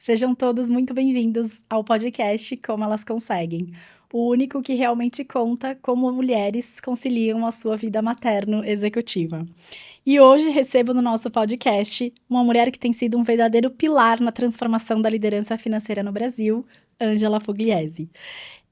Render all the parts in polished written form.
Sejam todos muito bem-vindos ao podcast Como Elas Conseguem, o único que realmente conta como mulheres conciliam a sua vida materno-executiva. E hoje recebo no nosso podcast uma mulher que tem sido um verdadeiro pilar na transformação da liderança financeira no Brasil, Ângela Pugliese.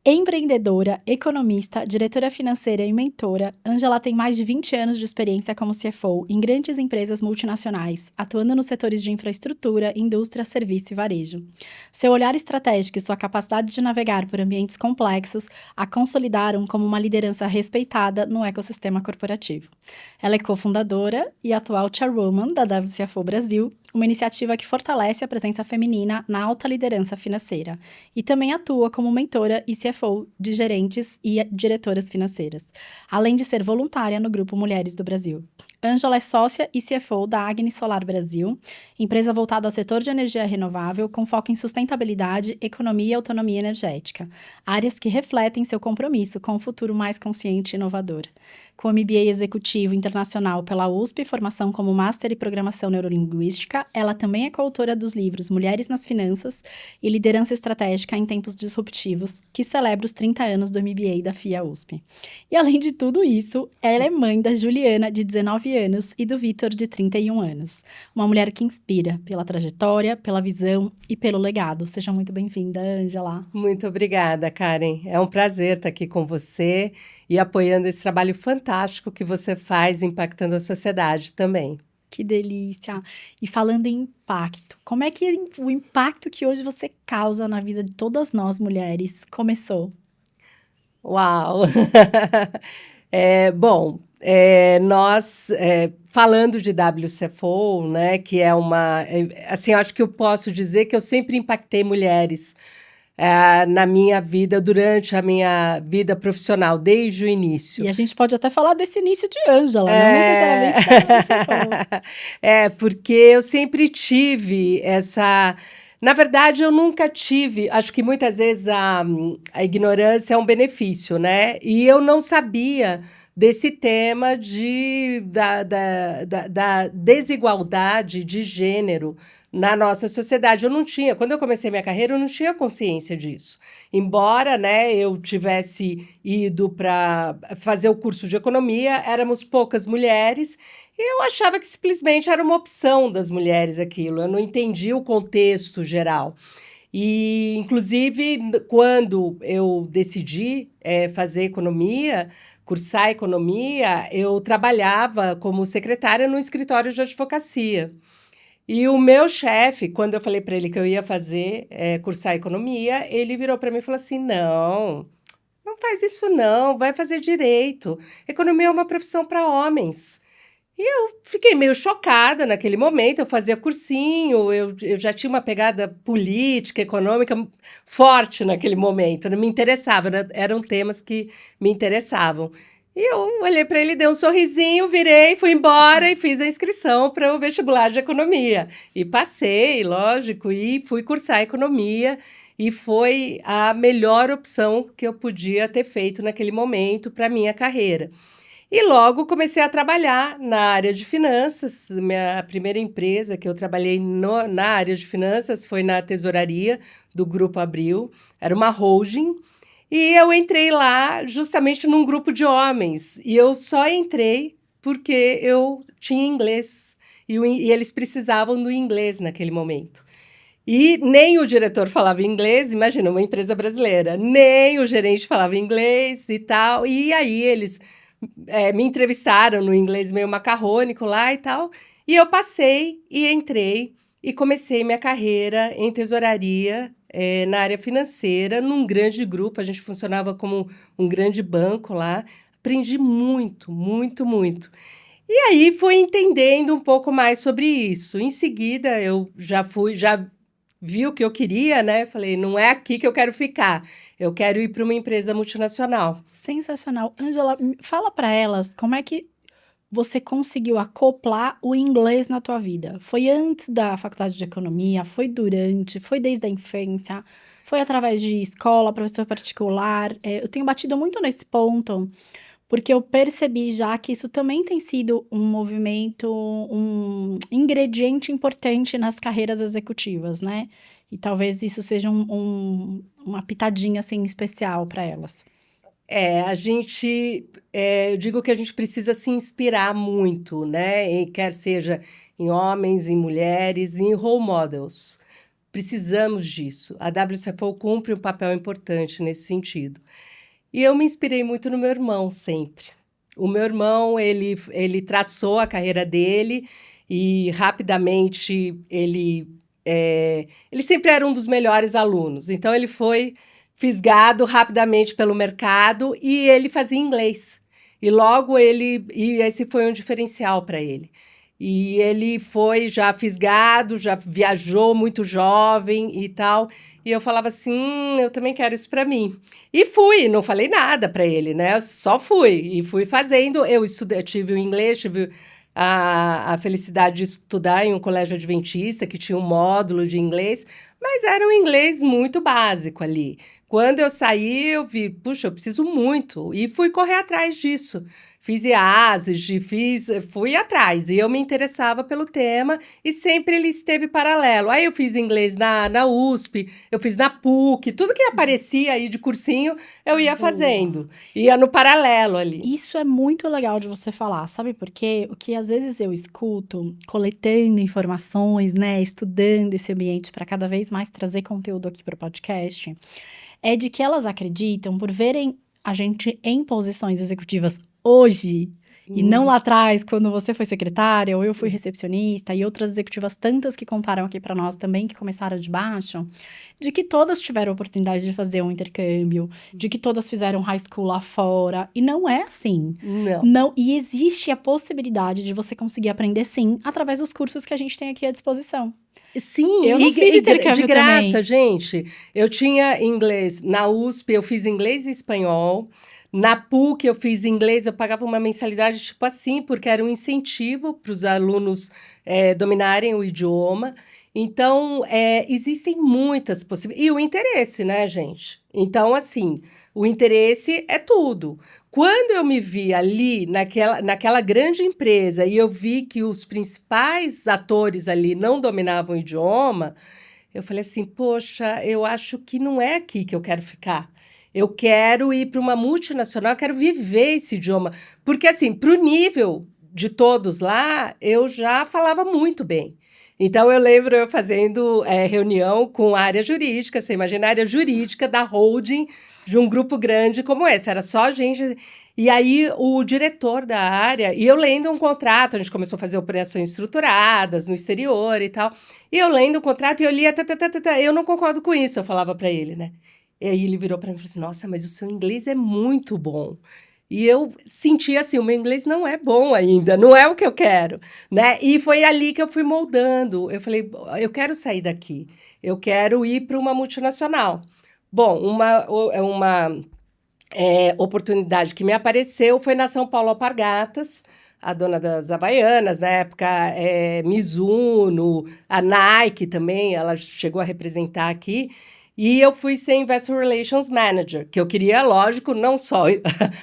Empreendedora, economista, diretora financeira e mentora, Ângela tem mais de 20 anos de experiência como CFO em grandes empresas multinacionais, atuando nos setores de infraestrutura, indústria, serviço e varejo. Seu olhar estratégico e sua capacidade de navegar por ambientes complexos a consolidaram como uma liderança respeitada no ecossistema corporativo. Ela é cofundadora e atual chairwoman da WCFO Brasil, uma iniciativa que fortalece a presença feminina na alta liderança financeira, e também atua como mentora e CFO de gerentes e diretoras financeiras, além de ser voluntária no Grupo Mulheres do Brasil. Ângela é sócia e CFO da Agni Solar Brasil, empresa voltada ao setor de energia renovável com foco em sustentabilidade, economia e autonomia energética, áreas que refletem seu compromisso com um futuro mais consciente e inovador. Com MBA executivo internacional pela USP, formação como Master em Programação Neurolinguística, ela também é coautora dos livros Mulheres nas Finanças e Liderança Estratégica em Tempos Disruptivos, que celebra os 30 anos do MBA da FIA USP. E além de tudo isso, ela é mãe da Juliana, de 19 anos, e do Vitor, de 31 anos. Uma mulher que inspira pela trajetória, pela visão e pelo legado. Seja muito bem-vinda, Ângela. Muito obrigada, Karen. É um prazer estar aqui com você e apoiando esse trabalho fantástico que você faz, impactando a sociedade também. Que delícia! E falando em impacto, como é que o impacto que hoje você causa na vida de todas nós mulheres começou? Uau! Nós, falando de WCFO, né, que é assim, acho que eu posso dizer que eu sempre impactei mulheres na minha vida, durante a minha vida profissional, desde o início. E a gente pode até falar desse início de Ângela, não necessariamente da WCFO. Porque eu sempre tive essa... Na verdade, eu nunca tive... Acho que muitas vezes a ignorância é um benefício, né? E eu não sabia desse tema da desigualdade de gênero na nossa sociedade. Eu não tinha... Quando eu comecei minha carreira, eu não tinha consciência disso. Embora, né, eu tivesse ido para fazer o curso de economia, éramos poucas mulheres... Eu achava que simplesmente era uma opção das mulheres aquilo, eu não entendia o contexto geral. E, inclusive, quando eu decidi fazer economia, cursar economia, eu trabalhava como secretária no escritório de advocacia. E o meu chefe, quando eu falei para ele que eu ia fazer, cursar economia, ele virou para mim e falou assim, não faz isso não, vai fazer direito. Economia é uma profissão para homens. E eu fiquei meio chocada naquele momento, eu fazia cursinho, eu já tinha uma pegada política, econômica forte naquele momento, não me interessava, eram temas que me interessavam. E eu olhei para ele, dei um sorrisinho, virei, fui embora e fiz a inscrição para o vestibular de economia. E passei, lógico, e fui cursar economia, e foi a melhor opção que eu podia ter feito naquele momento para a minha carreira. E logo comecei a trabalhar na área de finanças. A primeira empresa que eu trabalhei na área de finanças foi na tesouraria do Grupo Abril. Era uma holding. E eu entrei lá justamente num grupo de homens. E eu só entrei porque eu tinha inglês. E eles precisavam do inglês naquele momento. E nem o diretor falava inglês, imagina, uma empresa brasileira. Nem o gerente falava inglês e tal. E aí eles... me entrevistaram no inglês meio macarrônico lá e tal, e eu passei e entrei e comecei minha carreira em tesouraria na área financeira, num grande grupo, a gente funcionava como um grande banco lá, aprendi muito, muito, muito. E aí fui entendendo um pouco mais sobre isso. Em seguida, eu já vi o que eu queria, né? Falei, não é aqui que eu quero ficar. Eu quero ir para uma empresa multinacional. Sensacional. Ângela, fala para elas como é que você conseguiu acoplar o inglês na tua vida. Foi antes da faculdade de economia? Foi durante? Foi desde a infância? Foi através de escola, professor particular? Eu tenho batido muito nesse ponto, porque eu percebi já que isso também tem sido um movimento, um ingrediente importante nas carreiras executivas, né? E talvez isso seja uma pitadinha, assim, especial para elas. Eu digo que a gente precisa se inspirar muito, né? Quer seja em homens, em mulheres, em role models. Precisamos disso. A WCFO cumpre um papel importante nesse sentido. E eu me inspirei muito no meu irmão, sempre. O meu irmão, ele traçou a carreira dele e rapidamente ele sempre era um dos melhores alunos. Então, ele foi fisgado rapidamente pelo mercado e ele fazia inglês. E esse foi um diferencial para ele. E ele foi já fisgado, já viajou muito jovem e tal. E eu falava assim, eu também quero isso para mim. E fui, não falei nada para ele, né? Eu só fui e fui fazendo. Eu estudei, tive o inglês, tive a felicidade de estudar em um colégio adventista que tinha um módulo de inglês, mas era um inglês muito básico ali. Quando eu saí, eu vi, puxa, eu preciso muito. E fui correr atrás disso. Fiz IASES, fui atrás. E eu me interessava pelo tema e sempre ele esteve paralelo. Aí eu fiz inglês na USP, eu fiz na PUC, tudo que aparecia aí de cursinho, eu ia fazendo. Ia no paralelo ali. Isso é muito legal de você falar, sabe por quê? O que às vezes eu escuto, coletando informações, né, estudando esse ambiente para cada vez mais trazer conteúdo aqui para o podcast, é de que elas acreditam, por verem a gente em posições executivas hoje, e não lá atrás, quando você foi secretária, ou eu fui recepcionista, e outras executivas tantas que contaram aqui para nós também, que começaram de baixo, de que todas tiveram a oportunidade de fazer um intercâmbio, de que todas fizeram high school lá fora, e não é assim. Não. E existe a possibilidade de você conseguir aprender, sim, através dos cursos que a gente tem aqui à disposição. Sim, eu não fiz intercâmbio de graça, também. gente. Eu tinha inglês na USP, eu fiz inglês e espanhol. Na PUC eu fiz inglês, eu pagava uma mensalidade tipo assim, porque era um incentivo para os alunos dominarem o idioma. Então, existem muitas possibilidades. E o interesse, né, gente? Então, assim, o interesse é tudo. Quando eu me vi ali, naquela grande empresa, e eu vi que os principais atores ali não dominavam o idioma, eu falei assim, poxa, eu acho que não é aqui que eu quero ficar. Eu quero ir para uma multinacional, eu quero viver esse idioma. Porque, assim, para o nível de todos lá, eu já falava muito bem. Então, eu lembro eu fazendo reunião com a área jurídica, você imagina a área jurídica da holding de um grupo grande como esse, era só gente. E aí, o diretor da área, e eu lendo um contrato, a gente começou a fazer operações estruturadas no exterior e tal, e eu lendo o contrato, e eu lia, eu não concordo com isso, eu falava para ele, né? E aí ele virou para mim e falou assim, nossa, mas o seu inglês é muito bom. E eu senti assim, o meu inglês não é bom ainda, não é o que eu quero, né? E foi ali que eu fui moldando. Eu falei, eu quero sair daqui, eu quero ir para uma multinacional. Bom, uma oportunidade que me apareceu foi na São Paulo Alpargatas, a dona das Havaianas, na época, Mizuno, a Nike também, ela chegou a representar aqui. E eu fui ser Investor Relations Manager, que eu queria, lógico, não só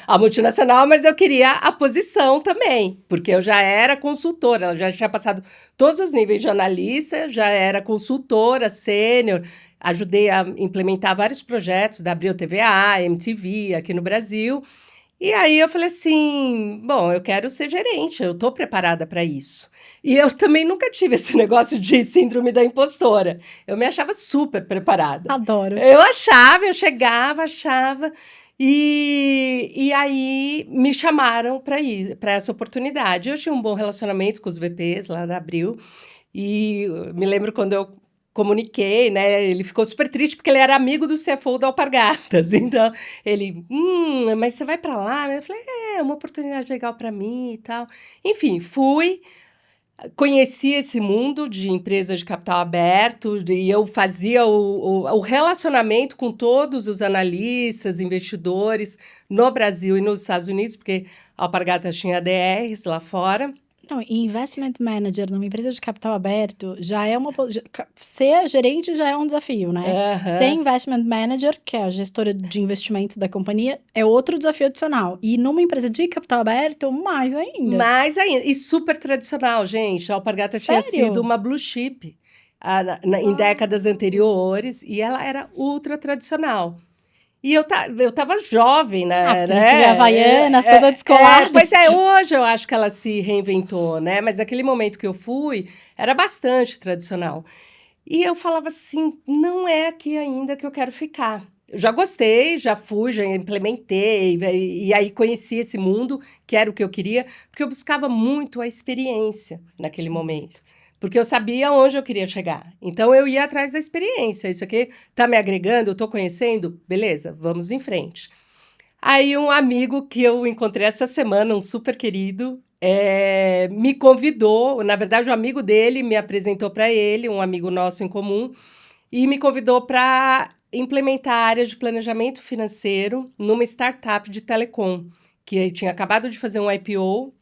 a multinacional, mas eu queria a posição também, porque eu já era consultora, ela já tinha passado todos os níveis de analista, já era consultora, sênior, ajudei a implementar vários projetos da Abril TVA, MTV aqui no Brasil. E aí eu falei assim, bom, eu quero ser gerente, eu estou preparada para isso. E eu também nunca tive esse negócio de síndrome da impostora. Eu me achava super preparada. Adoro. Eu chegava, achava. E aí me chamaram para essa oportunidade. Eu tinha um bom relacionamento com os VPs lá da Abril. E me lembro quando eu comuniquei, né? Ele ficou super triste porque ele era amigo do CFO da Alpargatas. Então, ele, mas você vai para lá? Eu falei, é uma oportunidade legal para mim e tal. Enfim, fui. Conheci esse mundo de empresas de capital aberto e eu fazia o relacionamento com todos os analistas, investidores no Brasil e nos Estados Unidos, porque a Alpargatas tinha ADRs lá fora. Não, e investment manager numa empresa de capital aberto já é ser gerente já é um desafio, né? Ser investment manager, que é a gestora de investimentos da companhia, é outro desafio adicional. E numa empresa de capital aberto, mais ainda. Mais ainda. E super tradicional, gente. A Alpargatas tinha sido uma blue chip. em décadas anteriores, e ela era ultra tradicional. E eu tava jovem, né? Porque tinha Havaianas, toda descolada. Pois é, hoje eu acho que ela se reinventou, né? Mas naquele momento que eu fui, era bastante tradicional. E eu falava assim, não é aqui ainda que eu quero ficar. Eu já gostei, já fui, já implementei, e aí conheci esse mundo, que era o que eu queria, porque eu buscava muito a experiência naquele momento. Porque eu sabia onde eu queria chegar. Então, eu ia atrás da experiência. Isso aqui está me agregando, eu estou conhecendo? Beleza, vamos em frente. Aí, um amigo que eu encontrei essa semana, um super querido, me convidou. Na verdade, um amigo dele me apresentou para ele, um amigo nosso em comum, e me convidou para implementar a área de planejamento financeiro numa startup de telecom, que tinha acabado de fazer um IPO.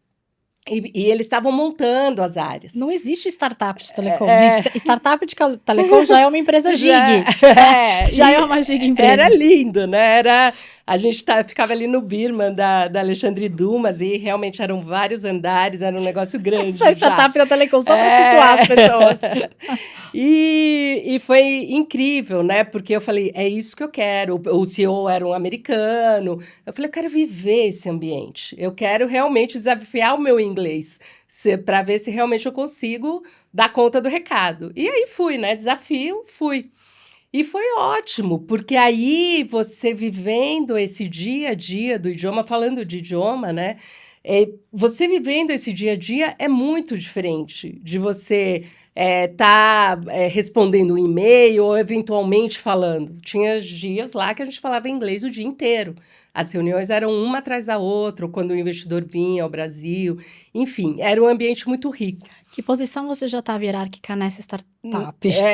E eles estavam montando as áreas. Não existe startup de telecom, gente. Startup de telecom já é uma empresa gig. Já é uma gig empresa. Era lindo, né? A gente ficava ali no Birman da Alexandre Dumas e realmente eram vários andares, era um negócio grande. Essa startup da telecom, só para situar as pessoas. E foi incrível, né? Porque eu falei, é isso que eu quero. O CEO era um americano. Eu falei, eu quero viver esse ambiente. Eu quero realmente desafiar o meu inglês para ver se realmente eu consigo dar conta do recado. E aí fui, né? Desafio, fui. E foi ótimo, porque aí você vivendo esse dia a dia do idioma, falando de idioma, né? Você vivendo esse dia a dia é muito diferente de você respondendo um e-mail ou eventualmente falando. Tinha dias lá que a gente falava inglês o dia inteiro. As reuniões eram uma atrás da outra, ou quando o investidor vinha ao Brasil. Enfim, era um ambiente muito rico. Que posição você já estava hierárquica nessa startup?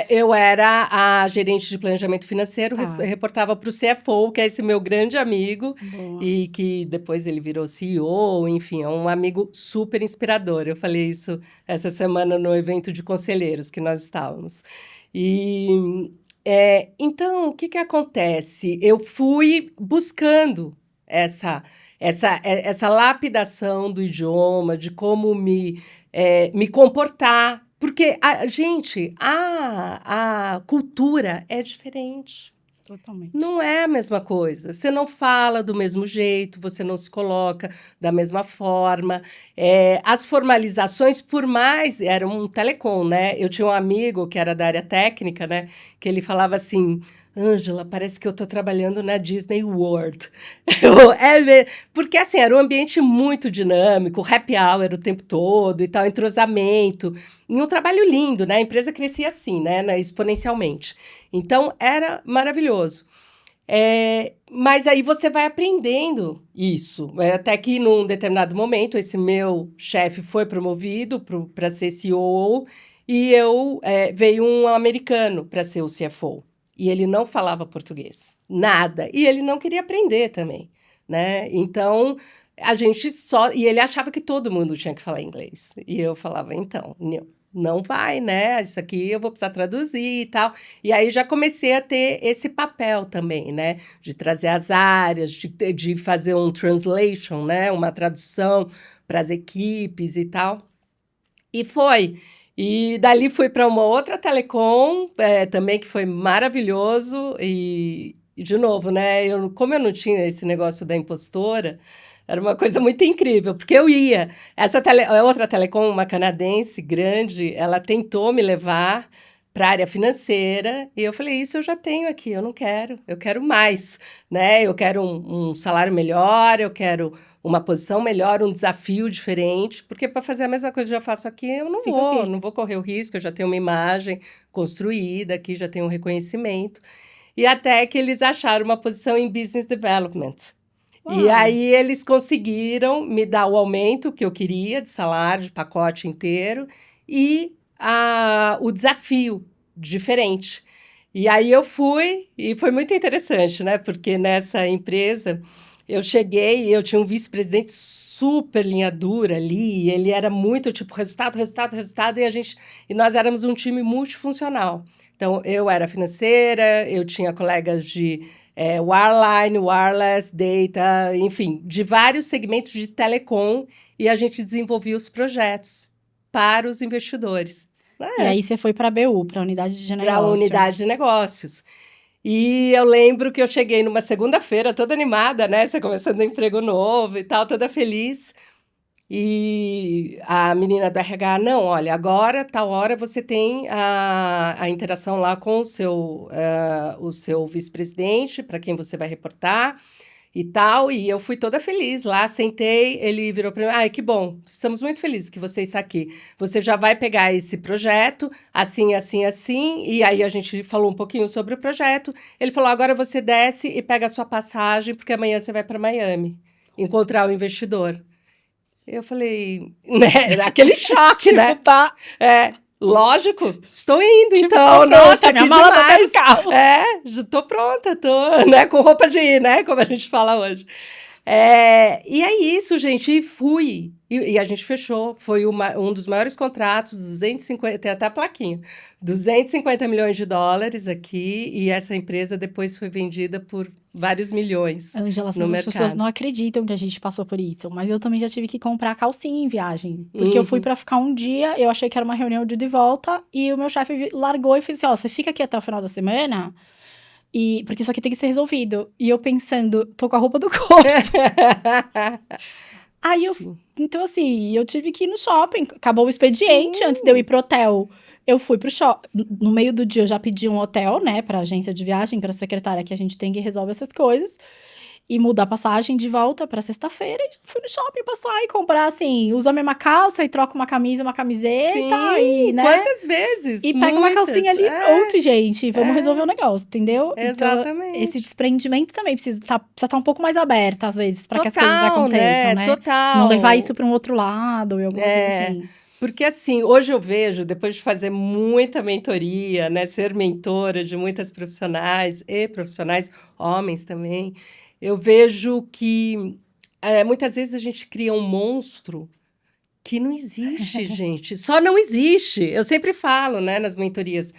Eu era a gerente de planejamento financeiro, reportava para o CFO, que é esse meu grande amigo, e que depois ele virou CEO, enfim, é um amigo super inspirador. Eu falei isso essa semana no evento de conselheiros que nós estávamos. Então, o que acontece? Eu fui buscando essa lapidação do idioma, de como me comportar. Porque, a cultura é diferente. Totalmente. Não é a mesma coisa. Você não fala do mesmo jeito, você não se coloca da mesma forma. As formalizações, por mais... Era um telecom, né? Eu tinha um amigo que era da área técnica, né? Que ele falava assim... Ângela, parece que eu estou trabalhando na Disney World. Porque, assim, era um ambiente muito dinâmico, happy hour o tempo todo e tal, entrosamento. E um trabalho lindo, né? A empresa crescia assim, né? Exponencialmente. Então, era maravilhoso. Mas aí você vai aprendendo isso. Até que, num determinado momento, esse meu chefe foi promovido para ser CEO e veio um americano para ser o CFO. E ele não falava português, nada. E ele não queria aprender também, né? Então, a gente só... E ele achava que todo mundo tinha que falar inglês. E eu falava, então, não vai, né? Isso aqui eu vou precisar traduzir e tal. E aí já comecei a ter esse papel também, né? De trazer as áreas, de fazer um translation, né? Uma tradução para as equipes e tal. E foi... E dali fui para uma outra telecom, também que foi maravilhoso. E de novo, né? Como eu não tinha esse negócio da impostora, era uma coisa muito incrível, porque eu ia. Outra telecom, uma canadense grande, ela tentou me levar para a área financeira, e eu falei, isso eu já tenho aqui, eu não quero, eu quero mais, né? Eu quero um salário melhor, eu quero uma posição melhor, um desafio diferente, porque para fazer a mesma coisa que eu já faço aqui, eu não vou correr o risco, eu já tenho uma imagem construída aqui, já tenho um reconhecimento. E até que eles acharam uma posição em Business Development. Uau. E aí eles conseguiram me dar o aumento que eu queria de salário, de pacote inteiro, e o desafio diferente. E aí eu fui, e foi muito interessante, né? Porque nessa empresa... Eu cheguei e eu tinha um vice-presidente super linha dura ali, ele era muito, tipo, resultado, e nós éramos um time multifuncional. Então, eu era financeira, eu tinha colegas de wireline, wireless, data, enfim, de vários segmentos de telecom, e a gente desenvolvia os projetos para os investidores. E aí você foi para a BU, para a unidade de Para a negócio. unidade de negócios. E eu lembro que eu cheguei numa segunda-feira toda animada, né? Você começando um emprego novo e tal, toda feliz. E a menina do RH, não, olha, agora, tal hora, você tem a interação lá com o seu vice-presidente, para quem você vai reportar e tal. E eu fui toda feliz lá, sentei, ele virou para mim, ai, que bom, estamos muito felizes que você está aqui. Você já vai pegar esse projeto, assim, assim, assim. E aí a gente falou um pouquinho sobre o projeto. Ele falou, agora você desce e pega a sua passagem, porque amanhã você vai para Miami encontrar o investidor. Eu falei, né, aquele choque, né? Tá. Lógico, estou indo, Tipo, então, tô pronta, nossa, minha que mala tá até no demais. carro. Já tô pronta, tô, né, com roupa de ir, né, como a gente fala hoje. E é isso, gente, e fui. E a gente fechou, foi um dos maiores contratos, 250, tem até a plaquinha, 250 milhões de dólares aqui, e essa empresa depois foi vendida por vários milhões Ângela, no as pessoas mercado. não acreditam que a gente passou por isso, mas eu também já tive que comprar calcinha em viagem. Porque eu fui pra ficar um dia, eu achei que era uma reunião de ida e volta, e o meu chefe largou e fez assim: ó, você fica aqui até o final da semana, porque isso aqui tem que ser resolvido. E eu pensando, tô com a roupa do corpo. Aí eu. Sim. Então, assim, eu tive que ir no shopping. Acabou o expediente. Sim. Antes de eu ir pro hotel, eu fui pro shopping. No meio do dia, eu já pedi um hotel, né, pra agência de viagem, pra secretária que a gente tem que resolve essas coisas. E mudar a passagem de volta pra sexta-feira. E fui no shopping passar e comprar, assim, usa a mesma calça e troca uma camisa, uma camiseta. Sim, E, né? quantas vezes? E pega uma Muitas. calcinha ali e pronto, gente. Vamos resolver o negócio, entendeu? Então, Exatamente. esse desprendimento também precisa estar um pouco mais aberto, às vezes, para que as coisas Total, aconteçam, né? Total. Não levar isso para um outro lado ou alguma coisa assim. Porque assim, hoje eu vejo, depois de fazer muita mentoria, né, ser mentora de muitas profissionais e profissionais, homens também, eu vejo que muitas vezes a gente cria um monstro que não existe, gente. Só não existe. Eu sempre falo, né, nas mentorias.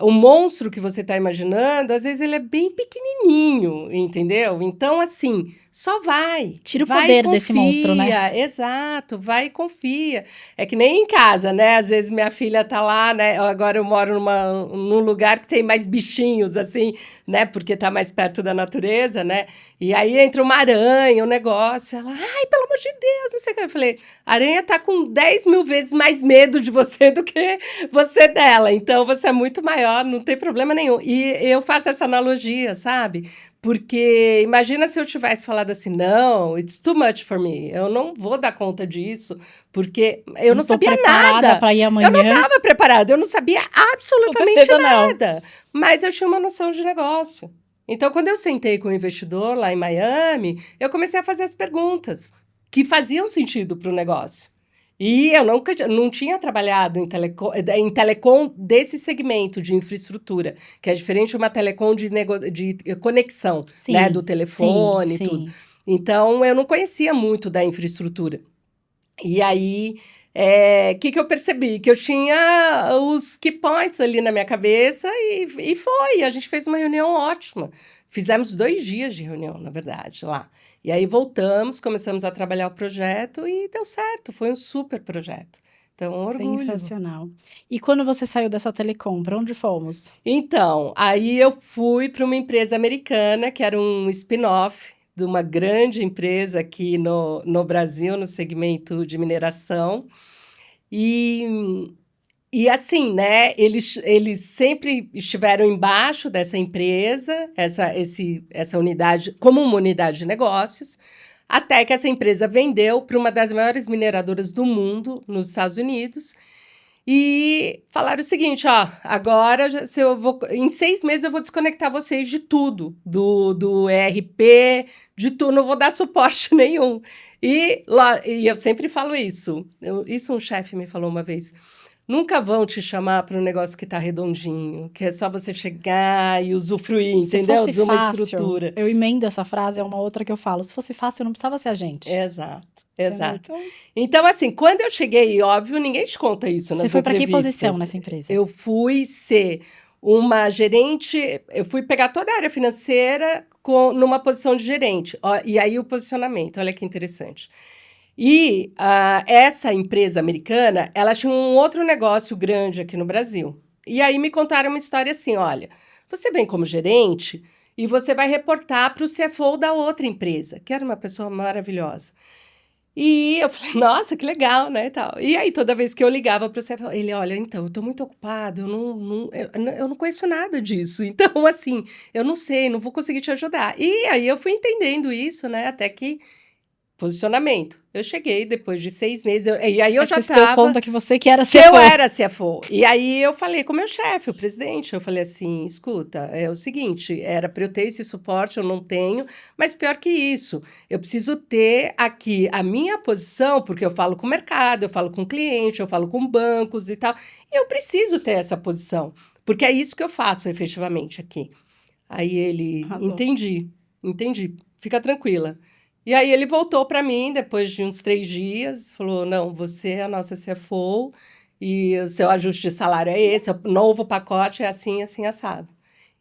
O monstro que você está imaginando, às vezes ele é bem pequenininho, entendeu? Então, assim, só vai. Tira o Vai e poder desse monstro, né? confia. Exato, vai e confia. É que nem em casa, né? Às vezes minha filha tá lá, né? Agora eu moro num lugar que tem mais bichinhos, assim, né? Porque tá mais perto da natureza, né? E aí entra uma aranha, um negócio. Ela, ai, pelo amor de Deus, não sei o que. Eu falei, a aranha tá com 10 mil vezes mais medo de você do que você dela. Então, você é muito maior, não tem problema nenhum. E eu faço essa analogia, sabe? Porque imagina se eu tivesse falado assim, não, it's too much for me. Eu não vou dar conta disso, porque eu não sabia nada. Para ir amanhã. Eu não estava preparada, eu não sabia absolutamente nada. Mas eu tinha uma noção de negócio. Então, quando eu sentei com o investidor lá em Miami, eu comecei a fazer as perguntas que faziam sentido para o negócio. E eu não tinha trabalhado em telecom desse segmento de infraestrutura, que é diferente de uma telecom de conexão, Sim, né, do telefone e sim. tudo. Então, eu não conhecia muito da infraestrutura. E aí, que eu percebi? Que eu tinha os key points ali na minha cabeça e foi. A gente fez uma reunião ótima. Fizemos 2 dias de reunião, na verdade, lá. E aí voltamos, começamos a trabalhar o projeto e deu certo. Foi um super projeto. Então, orgulho. Sensacional. E quando você saiu dessa telecom, para onde fomos? Então, aí eu fui para uma empresa americana, que era um spin-off de uma grande empresa aqui no Brasil, no segmento de mineração. E assim, né, eles sempre estiveram embaixo dessa empresa, essa unidade, como uma unidade de negócios, até que essa empresa vendeu para uma das maiores mineradoras do mundo, nos Estados Unidos, e falaram o seguinte, ó, agora em 6 meses eu vou desconectar vocês de tudo, do ERP, de tudo, não vou dar suporte nenhum. E eu sempre falo isso, isso um chefe me falou uma vez, nunca vão te chamar para um negócio que está redondinho, que é só você chegar e usufruir, entendeu? De uma estrutura. Eu emendo essa frase, é uma outra que eu falo. Se fosse fácil, não precisava ser a gente. Exato. Então, assim, quando eu cheguei, óbvio, ninguém te conta isso nas entrevistas. Você foi para que posição nessa empresa? Eu fui ser uma gerente, eu fui pegar toda a área financeira numa posição de gerente. E aí o posicionamento, olha que interessante. E essa empresa americana, ela tinha um outro negócio grande aqui no Brasil. E aí me contaram uma história assim, olha, você vem como gerente e você vai reportar para o CFO da outra empresa, que era uma pessoa maravilhosa. E eu falei, nossa, que legal, né, e tal. E aí, toda vez que eu ligava para o CFO, ele, olha, então, eu estou muito ocupado, eu não conheço nada disso. Então, assim, eu não sei, não vou conseguir te ajudar. E aí, eu fui entendendo isso, né, até que posicionamento. Eu cheguei depois de 6 meses, e aí eu É que já você se deu estava conta que você que era que eu CFO. era CFO. E aí eu falei com o meu chefe, o presidente, eu falei assim, escuta, é o seguinte, era para eu ter esse suporte, eu não tenho, mas pior que isso, eu preciso ter aqui a minha posição, porque eu falo com o mercado, eu falo com o cliente, eu falo com bancos e tal, e eu preciso ter essa posição, porque é isso que eu faço efetivamente aqui. Aí ele, Arrasou. entendi, fica tranquila. E aí ele voltou para mim depois de uns 3 dias, falou, não, você é a nossa CFO e o seu ajuste de salário é esse, o novo pacote é assim, assim, assado.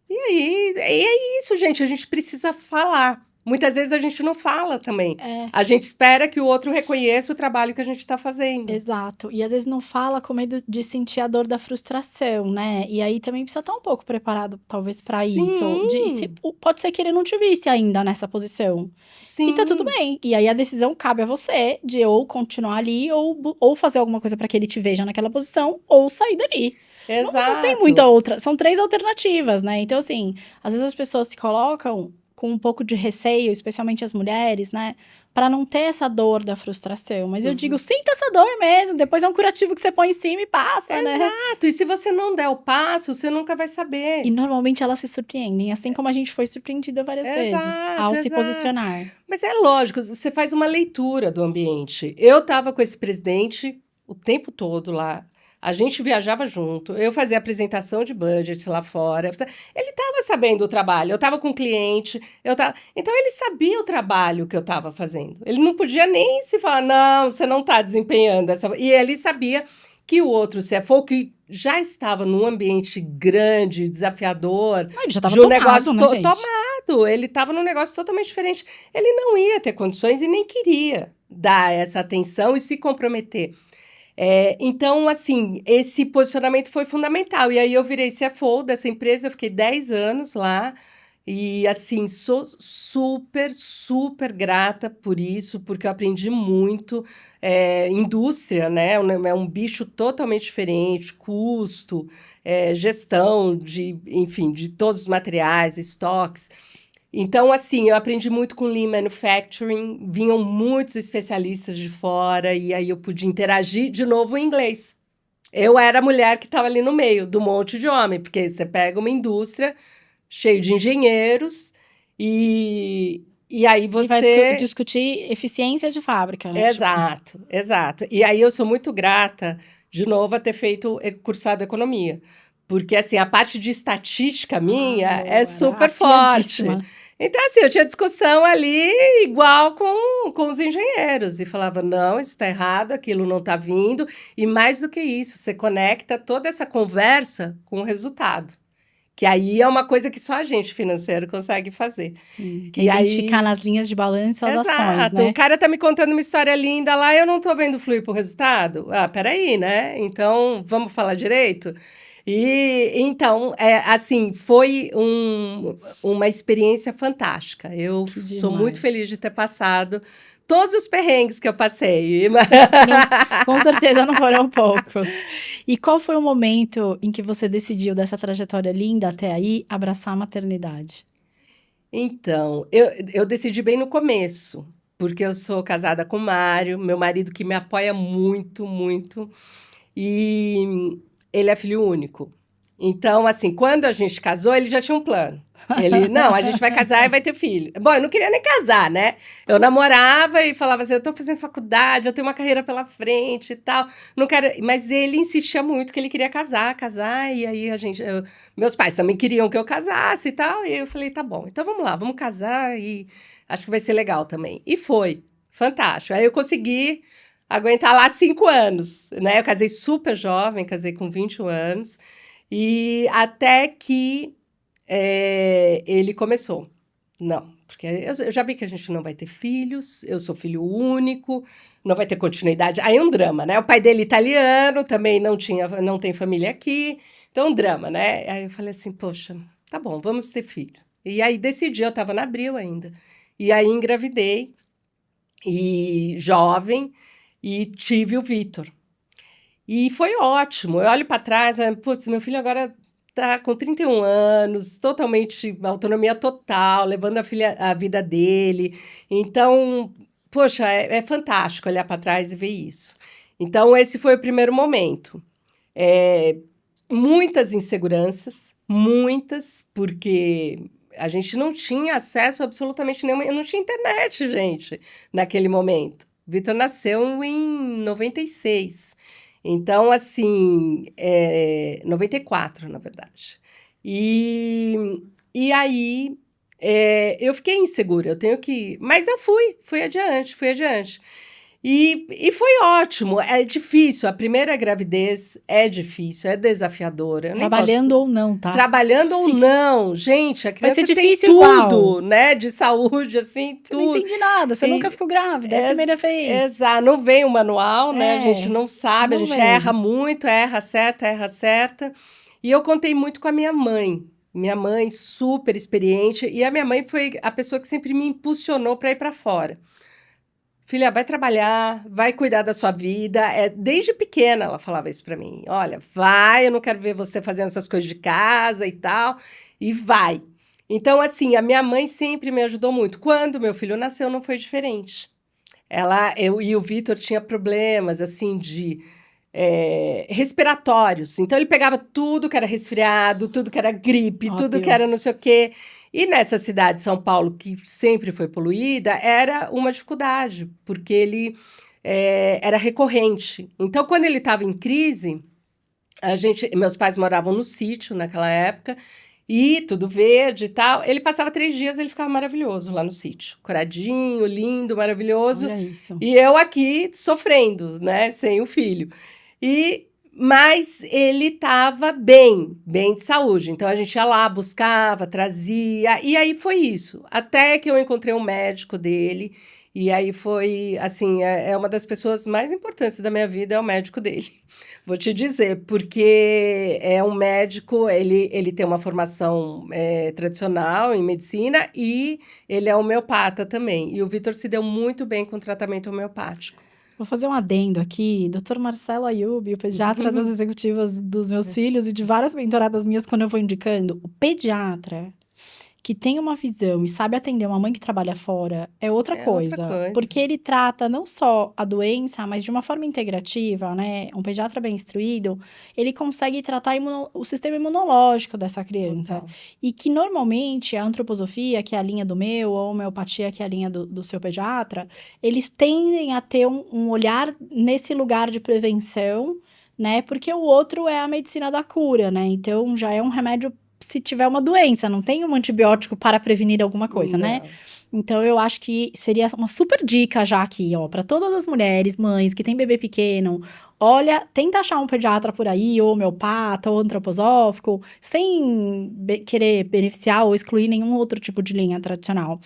E aí, é isso, gente, a gente precisa falar. Muitas vezes a gente não fala também. É, A gente espera que o outro reconheça o trabalho que a gente está fazendo. exato. E às vezes não fala com medo de sentir a dor da frustração, né? E aí também precisa estar um pouco preparado, talvez, para isso. Sim, Pode ser que ele não te visse ainda nessa posição. E tá tudo sim, bem. E aí a decisão cabe a você de ou continuar ali, ou fazer alguma coisa para que ele te veja naquela posição, ou sair dali. Não tem muita exato. outra. São 3 alternativas, né? Então, assim, às vezes as pessoas se colocam com um pouco de receio, especialmente as mulheres, né? Pra não ter essa dor da frustração. Mas eu digo, Uhum. sinta essa dor mesmo. Depois é um curativo que você põe em cima e passa, né? Exato, e se você não der o passo, você nunca vai E saber. normalmente elas se surpreendem, assim como a gente foi surpreendida várias vezes ao Exato, se exato. posicionar. Mas é lógico, você faz uma leitura do ambiente. Eu estava com esse presidente o tempo todo lá. A gente viajava junto, eu fazia apresentação de budget lá fora. Ele estava sabendo o trabalho, eu estava com o cliente, então ele sabia o trabalho que eu estava fazendo. Ele não podia nem se falar, não, você não está desempenhando essa. E ele sabia que o outro CFO, que já estava num ambiente grande, desafiador, Ah, ele já tava de um tomado, negócio né, gente? tomado, ele estava num negócio totalmente diferente. Ele não ia ter condições e nem queria dar essa atenção e se comprometer. Então, assim, esse posicionamento foi fundamental. E aí eu virei CFO dessa empresa, eu fiquei 10 anos lá. E, assim, sou super, super grata por isso, porque eu aprendi muito. Indústria, né? É um bicho totalmente diferente, custo, gestão de, enfim, de todos os materiais, estoques. Então, assim, eu aprendi muito com Lean Manufacturing, vinham muitos especialistas de fora, e aí eu pude interagir de novo em inglês. Eu era a mulher que estava ali no meio do monte de homem, porque você pega uma indústria cheia de engenheiros, e aí E vai você. discutir eficiência de fábrica, né? Tipo, Exato, exato. E aí eu sou muito grata, de novo, a ter feito, cursado economia. Porque, assim, a parte de estatística minha é era super forte. afiadíssima. Então, assim, eu tinha discussão ali igual com os engenheiros. E falava, não, isso está errado, aquilo não está vindo. E mais do que isso, você conecta toda essa conversa com o resultado. Que aí é uma coisa que só a gente financeiro consegue fazer. Sim, que é E identificar aí nas linhas de balanço as ações, exato. O né? cara tá me contando uma história linda lá e eu não tô vendo fluir pro resultado. Ah, peraí, né? Então, vamos falar direito? E então, assim, foi uma experiência fantástica. Eu Que sou muito demais. feliz de ter passado todos os perrengues que eu passei. Com certeza não foram poucos. E qual foi o momento em que você decidiu, dessa trajetória linda até aí, abraçar a maternidade? Então, eu decidi bem no começo, porque eu sou casada com o Mário, meu marido que me apoia muito, muito. E ele é filho único. Então, assim, quando a gente casou, ele já tinha um plano. Ele, não, a gente vai casar e vai ter filho. Bom, eu não queria nem casar, né? Eu namorava e falava assim, eu tô fazendo faculdade, eu tenho uma carreira pela frente e tal. Não quero... Mas ele insistia muito que ele queria casar, e aí meus pais também queriam que eu casasse e tal. E eu falei, tá bom, então vamos lá, vamos casar e acho que vai ser legal também. E foi fantástico. Aí eu consegui aguentar lá 5 anos, né? Eu casei super jovem, casei com 21 anos, e até que ele começou, não, porque eu já vi que a gente não vai ter filhos, eu sou filho único, não vai ter continuidade. Aí é um drama, né? O pai dele italiano, também não tem família aqui, então um drama, né? Aí eu falei assim, poxa, tá bom, vamos ter filho. E aí decidi, eu estava na Abril ainda, e aí engravidei, e jovem, e tive o Vitor. E foi ótimo. Eu olho para trás, putz, meu filho agora está com 31 anos, totalmente autonomia total, levando a vida dele. Então, poxa, é fantástico olhar para trás e ver isso. Então, esse foi o primeiro momento. É, muitas inseguranças, muitas, porque a gente não tinha acesso a absolutamente nenhuma. Eu não tinha internet, gente, naquele momento. Vitor nasceu em 96. Então, assim, 94, na verdade. E, e aí, eu fiquei insegura, eu tenho que... Mas eu fui adiante, fui adiante. E foi ótimo, é difícil, a primeira gravidez é difícil, é desafiadora. Eu nem Trabalhando posso... ou não, tá? Trabalhando ou Sim. não, gente, a Vai ser criança tem difícil tudo, igual. né, de saúde, assim, Você não tudo. entende nada, você nunca ficou grávida, é a primeira vez. Exato, não vem o manual, né? A gente É, não sabe, a não gente vem. erra muito, erra certa, erra certa. E eu contei muito com a minha mãe. Minha mãe, super experiente, e a minha mãe foi a pessoa que sempre me impulsionou para ir para fora. Filha, vai trabalhar, vai cuidar da sua vida. Desde pequena ela falava isso para mim. Olha, vai, eu não quero ver você fazendo essas coisas de casa e tal, e vai. Então, assim, a minha mãe sempre me ajudou muito. Quando meu filho nasceu, não foi diferente. Eu e o Vitor tinha problemas, assim, de respiratórios. Então, ele pegava tudo que era resfriado, tudo que era gripe, Ó, tudo que era não Deus. sei o quê. E nessa cidade de São Paulo, que sempre foi poluída, era uma dificuldade, porque ele era recorrente. Então, quando ele estava em crise, meus pais moravam no sítio naquela época, e tudo verde e tal. Ele passava 3 dias, ele ficava maravilhoso lá no sítio. Coradinho, lindo, maravilhoso. Olha isso. E eu aqui sofrendo, né, sem o filho. Mas ele estava bem de saúde. Então a gente ia lá, buscava, trazia. E aí foi isso. Até que eu encontrei um médico dele. E aí foi, assim, é uma das pessoas mais importantes da minha vida, é o médico dele. Vou te dizer, porque é um médico, ele tem uma formação tradicional em medicina e ele é homeopata também. E o Vitor se deu muito bem com o tratamento homeopático. Vou fazer um adendo aqui. Dr. Marcelo Ayub, o pediatra das executivas dos meus filhos e de várias mentoradas minhas, quando eu vou indicando, o pediatra que tem uma visão e sabe atender uma mãe que trabalha fora é outra É outra coisa. coisa. Porque ele trata não só a doença, mas de uma forma integrativa, né? Um pediatra bem instruído, ele consegue tratar o sistema imunológico dessa criança. Total. E que normalmente a antroposofia, que é a linha do meu, ou a homeopatia, que é a linha do seu pediatra, eles tendem a ter um olhar nesse lugar de prevenção, né? Porque o outro é a medicina da cura, né? Então já é um remédio se tiver uma doença, não tem um antibiótico para prevenir alguma coisa, né? Não. Então eu acho que seria uma super dica já aqui, ó, para todas as mulheres, mães que têm bebê pequeno. Olha, tenta achar um pediatra por aí, ou homeopata, ou antroposófico, sem querer beneficiar ou excluir nenhum outro tipo de linha tradicional.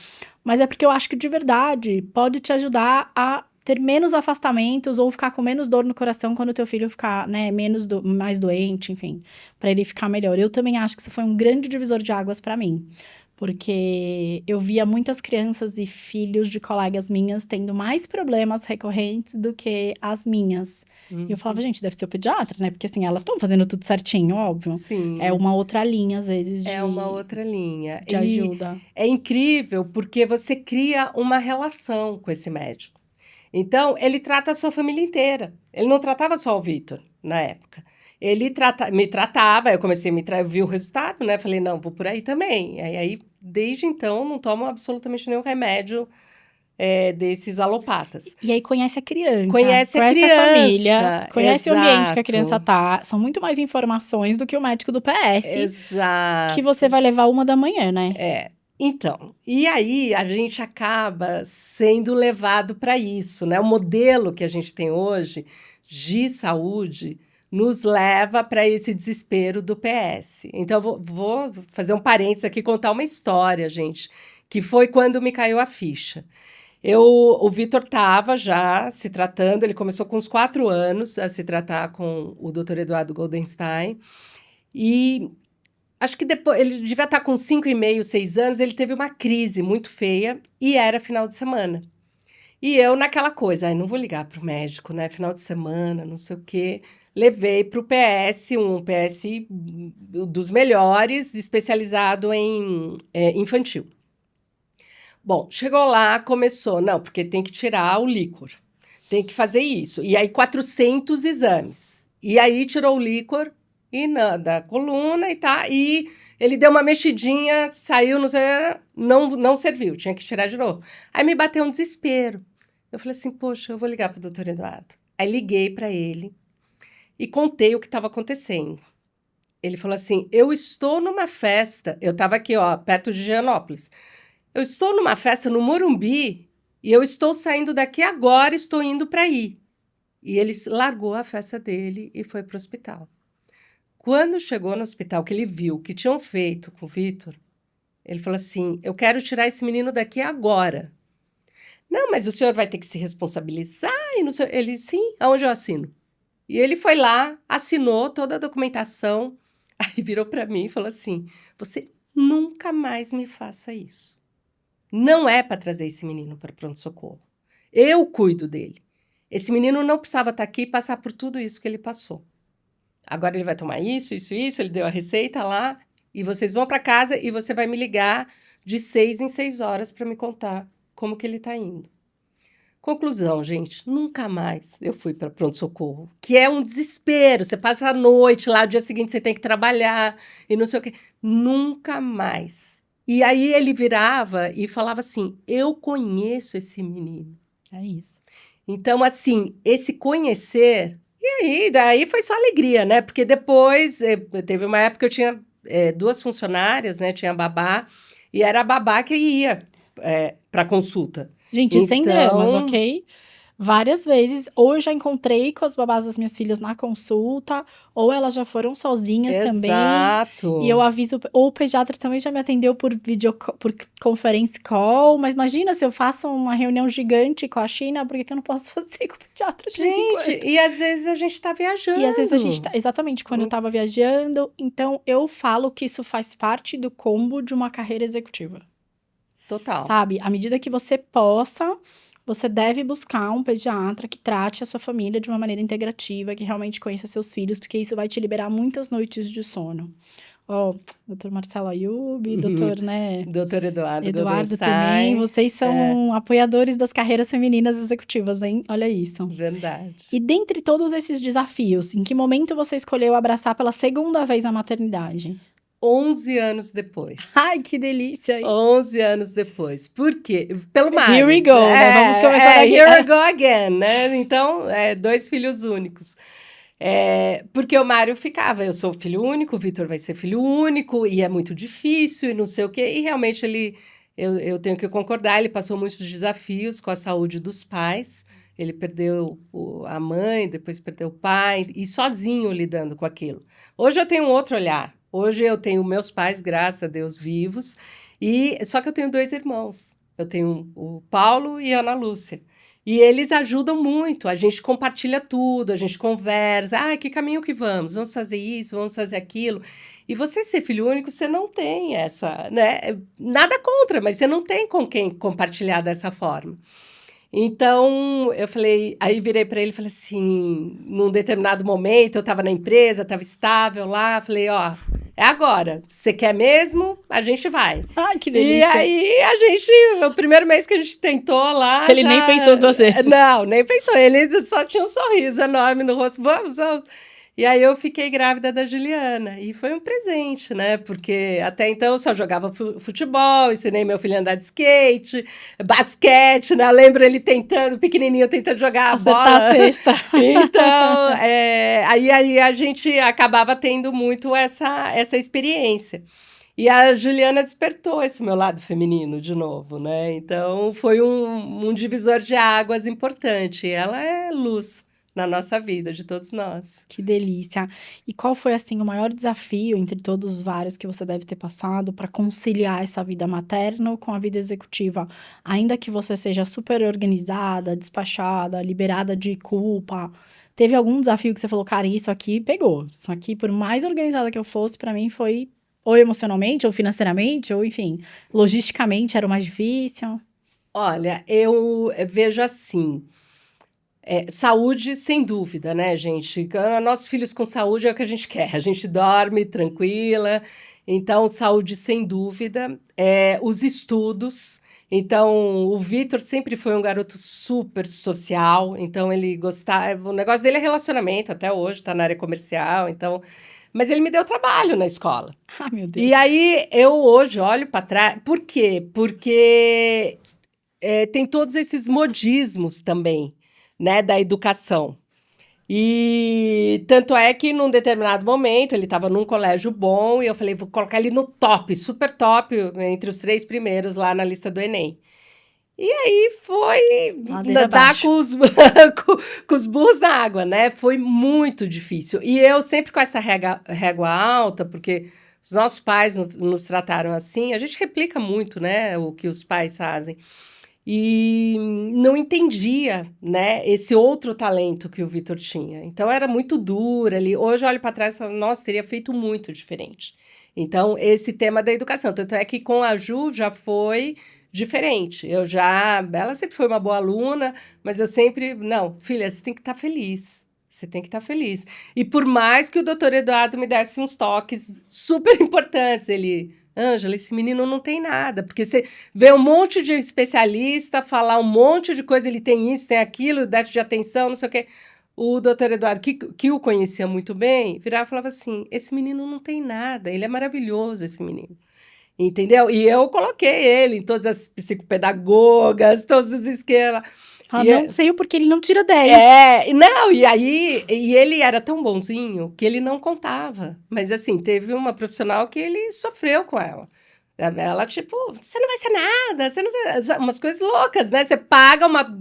Mas é porque eu acho que de verdade pode te ajudar a ter menos afastamentos ou ficar com menos dor no coração quando o teu filho ficar, né, mais doente, enfim, para ele ficar melhor. Eu também acho que isso foi um grande divisor de águas para mim, porque eu via muitas crianças e filhos de colegas minhas tendo mais problemas recorrentes do que as minhas. E eu falava, gente, deve ser o pediatra, né? Porque assim, elas estão fazendo tudo certinho, óbvio. Sim. É uma outra linha, às vezes, É uma outra linha. de ajuda. É incrível porque você cria uma relação com esse médico. Então, ele trata a sua família inteira. Ele não tratava só o Vitor, na época. Ele me tratava, eu comecei a eu vi o resultado, né? Falei, não, vou por aí também. Aí, desde então, não tomo absolutamente nenhum remédio desses alopatas. E aí conhece a criança. Conhece a a criança, família, conhece o ambiente que a exato. criança tá. São muito mais informações do que o médico do PS, Exato. que você vai levar 1h da manhã, né? Então, e aí a gente acaba sendo levado para isso, né? O modelo que a gente tem hoje de saúde nos leva para esse desespero do PS. Então, vou fazer um parênteses aqui, contar uma história, gente, que foi quando me caiu a ficha. O Vitor estava já se tratando, ele começou com uns 4 anos a se tratar com o Dr. Eduardo Goldenstein, e acho que depois, ele devia estar com 5,5, 6 anos, ele teve uma crise muito feia, e era final de semana. E eu naquela coisa, não vou ligar para o médico, né? Final de semana, não sei o quê. Levei para o PS, um PS dos melhores, especializado em infantil. Bom, chegou lá, começou, não, porque tem que tirar o líquor, tem que fazer isso. E aí 400 exames. E aí tirou o líquor e da coluna e tá, e ele deu uma mexidinha, saiu, não serviu, tinha que tirar de novo. Aí me bateu um desespero. Eu falei assim, poxa, eu vou ligar para o doutor Eduardo. Aí liguei para ele e contei o que estava acontecendo. Ele falou assim, eu estou numa festa, eu estava aqui, ó, perto de Gianópolis. Eu estou numa festa no Morumbi e eu estou saindo daqui agora, estou indo para aí. E ele largou a festa dele e foi para o hospital. Quando chegou no hospital, que ele viu o que tinham feito com o Vitor, ele falou assim, eu quero tirar esse menino daqui agora. Não, mas o senhor vai ter que se responsabilizar. E não sei. Ele, sim, aonde eu assino? E ele foi lá, assinou toda a documentação, aí virou para mim e falou assim, você nunca mais me faça isso. Não é para trazer esse menino para o pronto-socorro. Eu cuido dele. Esse menino não precisava estar aqui e passar por tudo isso que ele passou. Agora ele vai tomar isso, ele deu a receita lá, e vocês vão para casa e você vai me ligar de 6 em 6 horas para me contar como que ele está indo. Conclusão, gente, nunca mais eu fui para pronto-socorro, que é um desespero. Você passa a noite lá, no dia seguinte você tem que trabalhar e não sei o quê. Nunca mais. E aí ele virava e falava assim, eu conheço esse menino. É isso. Então, assim, esse conhecer... E aí, daí foi só alegria, né? Porque depois, teve uma época que eu tinha 2 funcionárias, né? Tinha a babá, e era a babá que ia para consulta. Gente, sem dramas, ok? Várias vezes, ou eu já encontrei com as babás das minhas filhas na consulta, ou elas já foram sozinhas também. Exato. E eu aviso, ou o pediatra também já me atendeu por por conference call, mas imagina se eu faço uma reunião gigante com a China, por que eu não posso fazer com o pediatra de vez em quando? Gente, e às vezes a gente tá viajando. E às vezes a gente tá, exatamente, quando eu tava viajando, então eu falo que isso faz parte do combo de uma carreira executiva. Total. Sabe? À medida que você possa, você deve buscar um pediatra que trate a sua família de uma maneira integrativa, que realmente conheça seus filhos, porque isso vai te liberar muitas noites de sono. Ó, doutor Marcelo Ayub, doutor, né? Doutor Eduardo Eduardo também, vocês são apoiadores das carreiras femininas executivas, hein? Olha isso. Verdade. E dentre todos esses desafios, em que momento você escolheu abraçar pela segunda vez a maternidade? 11 anos depois. Ai, que delícia! 11 anos depois. Por quê? Pelo Mário. Here we go, né? Vamos começar daqui. Here we go again, né? Então, 2 filhos únicos. Porque o Mário ficava, eu sou filho único, o Vitor vai ser filho único, e é muito difícil, e não sei o quê. E realmente eu tenho que concordar, ele passou muitos desafios com a saúde dos pais. Ele perdeu a mãe, depois perdeu o pai, e sozinho lidando com aquilo. Hoje eu tenho um outro olhar. Hoje eu tenho meus pais, graças a Deus, vivos, só que eu tenho 2 irmãos. Eu tenho o Paulo e a Ana Lúcia. E eles ajudam muito, a gente compartilha tudo, a gente conversa. Que caminho que vamos? Vamos fazer isso, vamos fazer aquilo. E você ser filho único, você não tem essa, né? Nada contra, mas você não tem com quem compartilhar dessa forma. Então, eu falei, aí virei para ele e falei assim, num determinado momento, eu estava na empresa, estava estável lá, falei, ó, é agora, você quer mesmo? A gente vai. Ai, que delícia. E aí, o primeiro mês que a gente tentou lá... Ele nem pensou 2 vezes. Não, nem pensou, ele só tinha um sorriso enorme no rosto, vamos. E aí eu fiquei grávida da Juliana, e foi um presente, né? Porque até então eu só jogava futebol, ensinei meu filho a andar de skate, basquete, né? Eu lembro ele pequenininho, tentando jogar a bola. Acertar a cesta. Então, aí a gente acabava tendo muito essa experiência. E a Juliana despertou esse meu lado feminino de novo, né? Então, foi um divisor de águas importante. Ela é luz na nossa vida, de todos nós. Que delícia. E qual foi, assim, o maior desafio entre todos os vários que você deve ter passado para conciliar essa vida materna com a vida executiva? Ainda que você seja super organizada, despachada, liberada de culpa, teve algum desafio que você falou, cara, isso aqui pegou. Isso aqui, por mais organizada que eu fosse, para mim foi ou emocionalmente, ou financeiramente, ou enfim, logisticamente era o mais difícil. Olha, eu vejo assim. Saúde, sem dúvida, né, gente? Nossos filhos com saúde é o que a gente quer. A gente dorme tranquila. Então, saúde, sem dúvida. Os estudos. Então, o Vitor sempre foi um garoto super social. Então, ele gostava. O negócio dele é relacionamento até hoje, está na área comercial. Então, mas ele me deu trabalho na escola. Ah, meu E Deus. aí, eu hoje olho para trás. Por quê? Porque tem todos esses modismos também, né, da educação. E tanto é que num determinado momento ele estava num colégio bom e eu falei, vou colocar ele no top, super top, entre os 3 primeiros lá na lista do Enem. E aí foi Ladeira nadar abaixo. com os burros na água, né? Foi muito difícil. E eu sempre com essa régua alta, porque os nossos pais nos trataram assim, a gente replica muito, né, o que os pais fazem. E não entendia, né, esse outro talento que o Vitor tinha. Então era muito dura ali. Hoje eu olho para trás e falo, nossa, teria feito muito diferente. Então, esse tema da educação. Tanto é que com a Ju já foi diferente. Ela sempre foi uma boa aluna, mas eu sempre, não, filha, você tem que estar feliz. Você tem que estar feliz. E por mais que o doutor Eduardo me desse uns toques super importantes, ele, Ângela, esse menino não tem nada, porque você vê um monte de especialista falar um monte de coisa, ele tem isso, tem aquilo, déficit de atenção, não sei o quê. O doutor Eduardo, que o conhecia muito bem, virava e falava assim, esse menino não tem nada, ele é maravilhoso, esse menino. Entendeu? E eu coloquei ele em todas as psicopedagogas, todos os esquemas. Ah, E, não sei o porquê ele não tira 10. não, e aí, e ele era tão bonzinho que ele não contava. Mas assim, teve uma profissional que ele sofreu com ela. Ela, tipo, você não vai ser nada, você não sei, umas coisas loucas, né? Você paga uma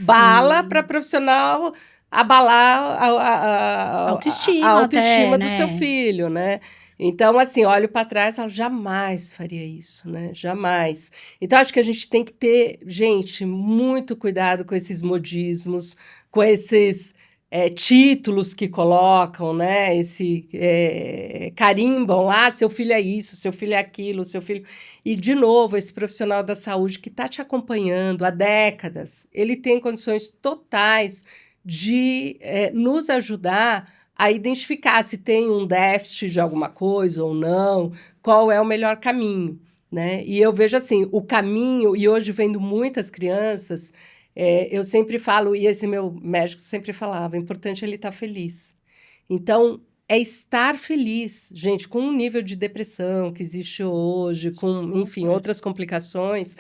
bala para profissional abalar a Autoestima autoestima até, do seu né? filho, né? Então, assim, olho para trás e falo, jamais faria isso, né? Jamais. Então, acho que a gente tem que ter, gente, muito cuidado com esses modismos, com esses títulos que colocam, né? Carimbam lá, seu filho é isso, seu filho é aquilo, seu filho. E, de novo, esse profissional da saúde que está te acompanhando há décadas, ele tem condições totais de nos ajudar a identificar se tem um déficit de alguma coisa ou não, qual é o melhor caminho, né? E eu vejo assim, o caminho, e hoje vendo muitas crianças, eu sempre falo, e esse meu médico sempre falava, o importante é ele estar feliz. Então, é estar feliz, gente, com o nível de depressão que existe hoje, com, enfim, outras complicações.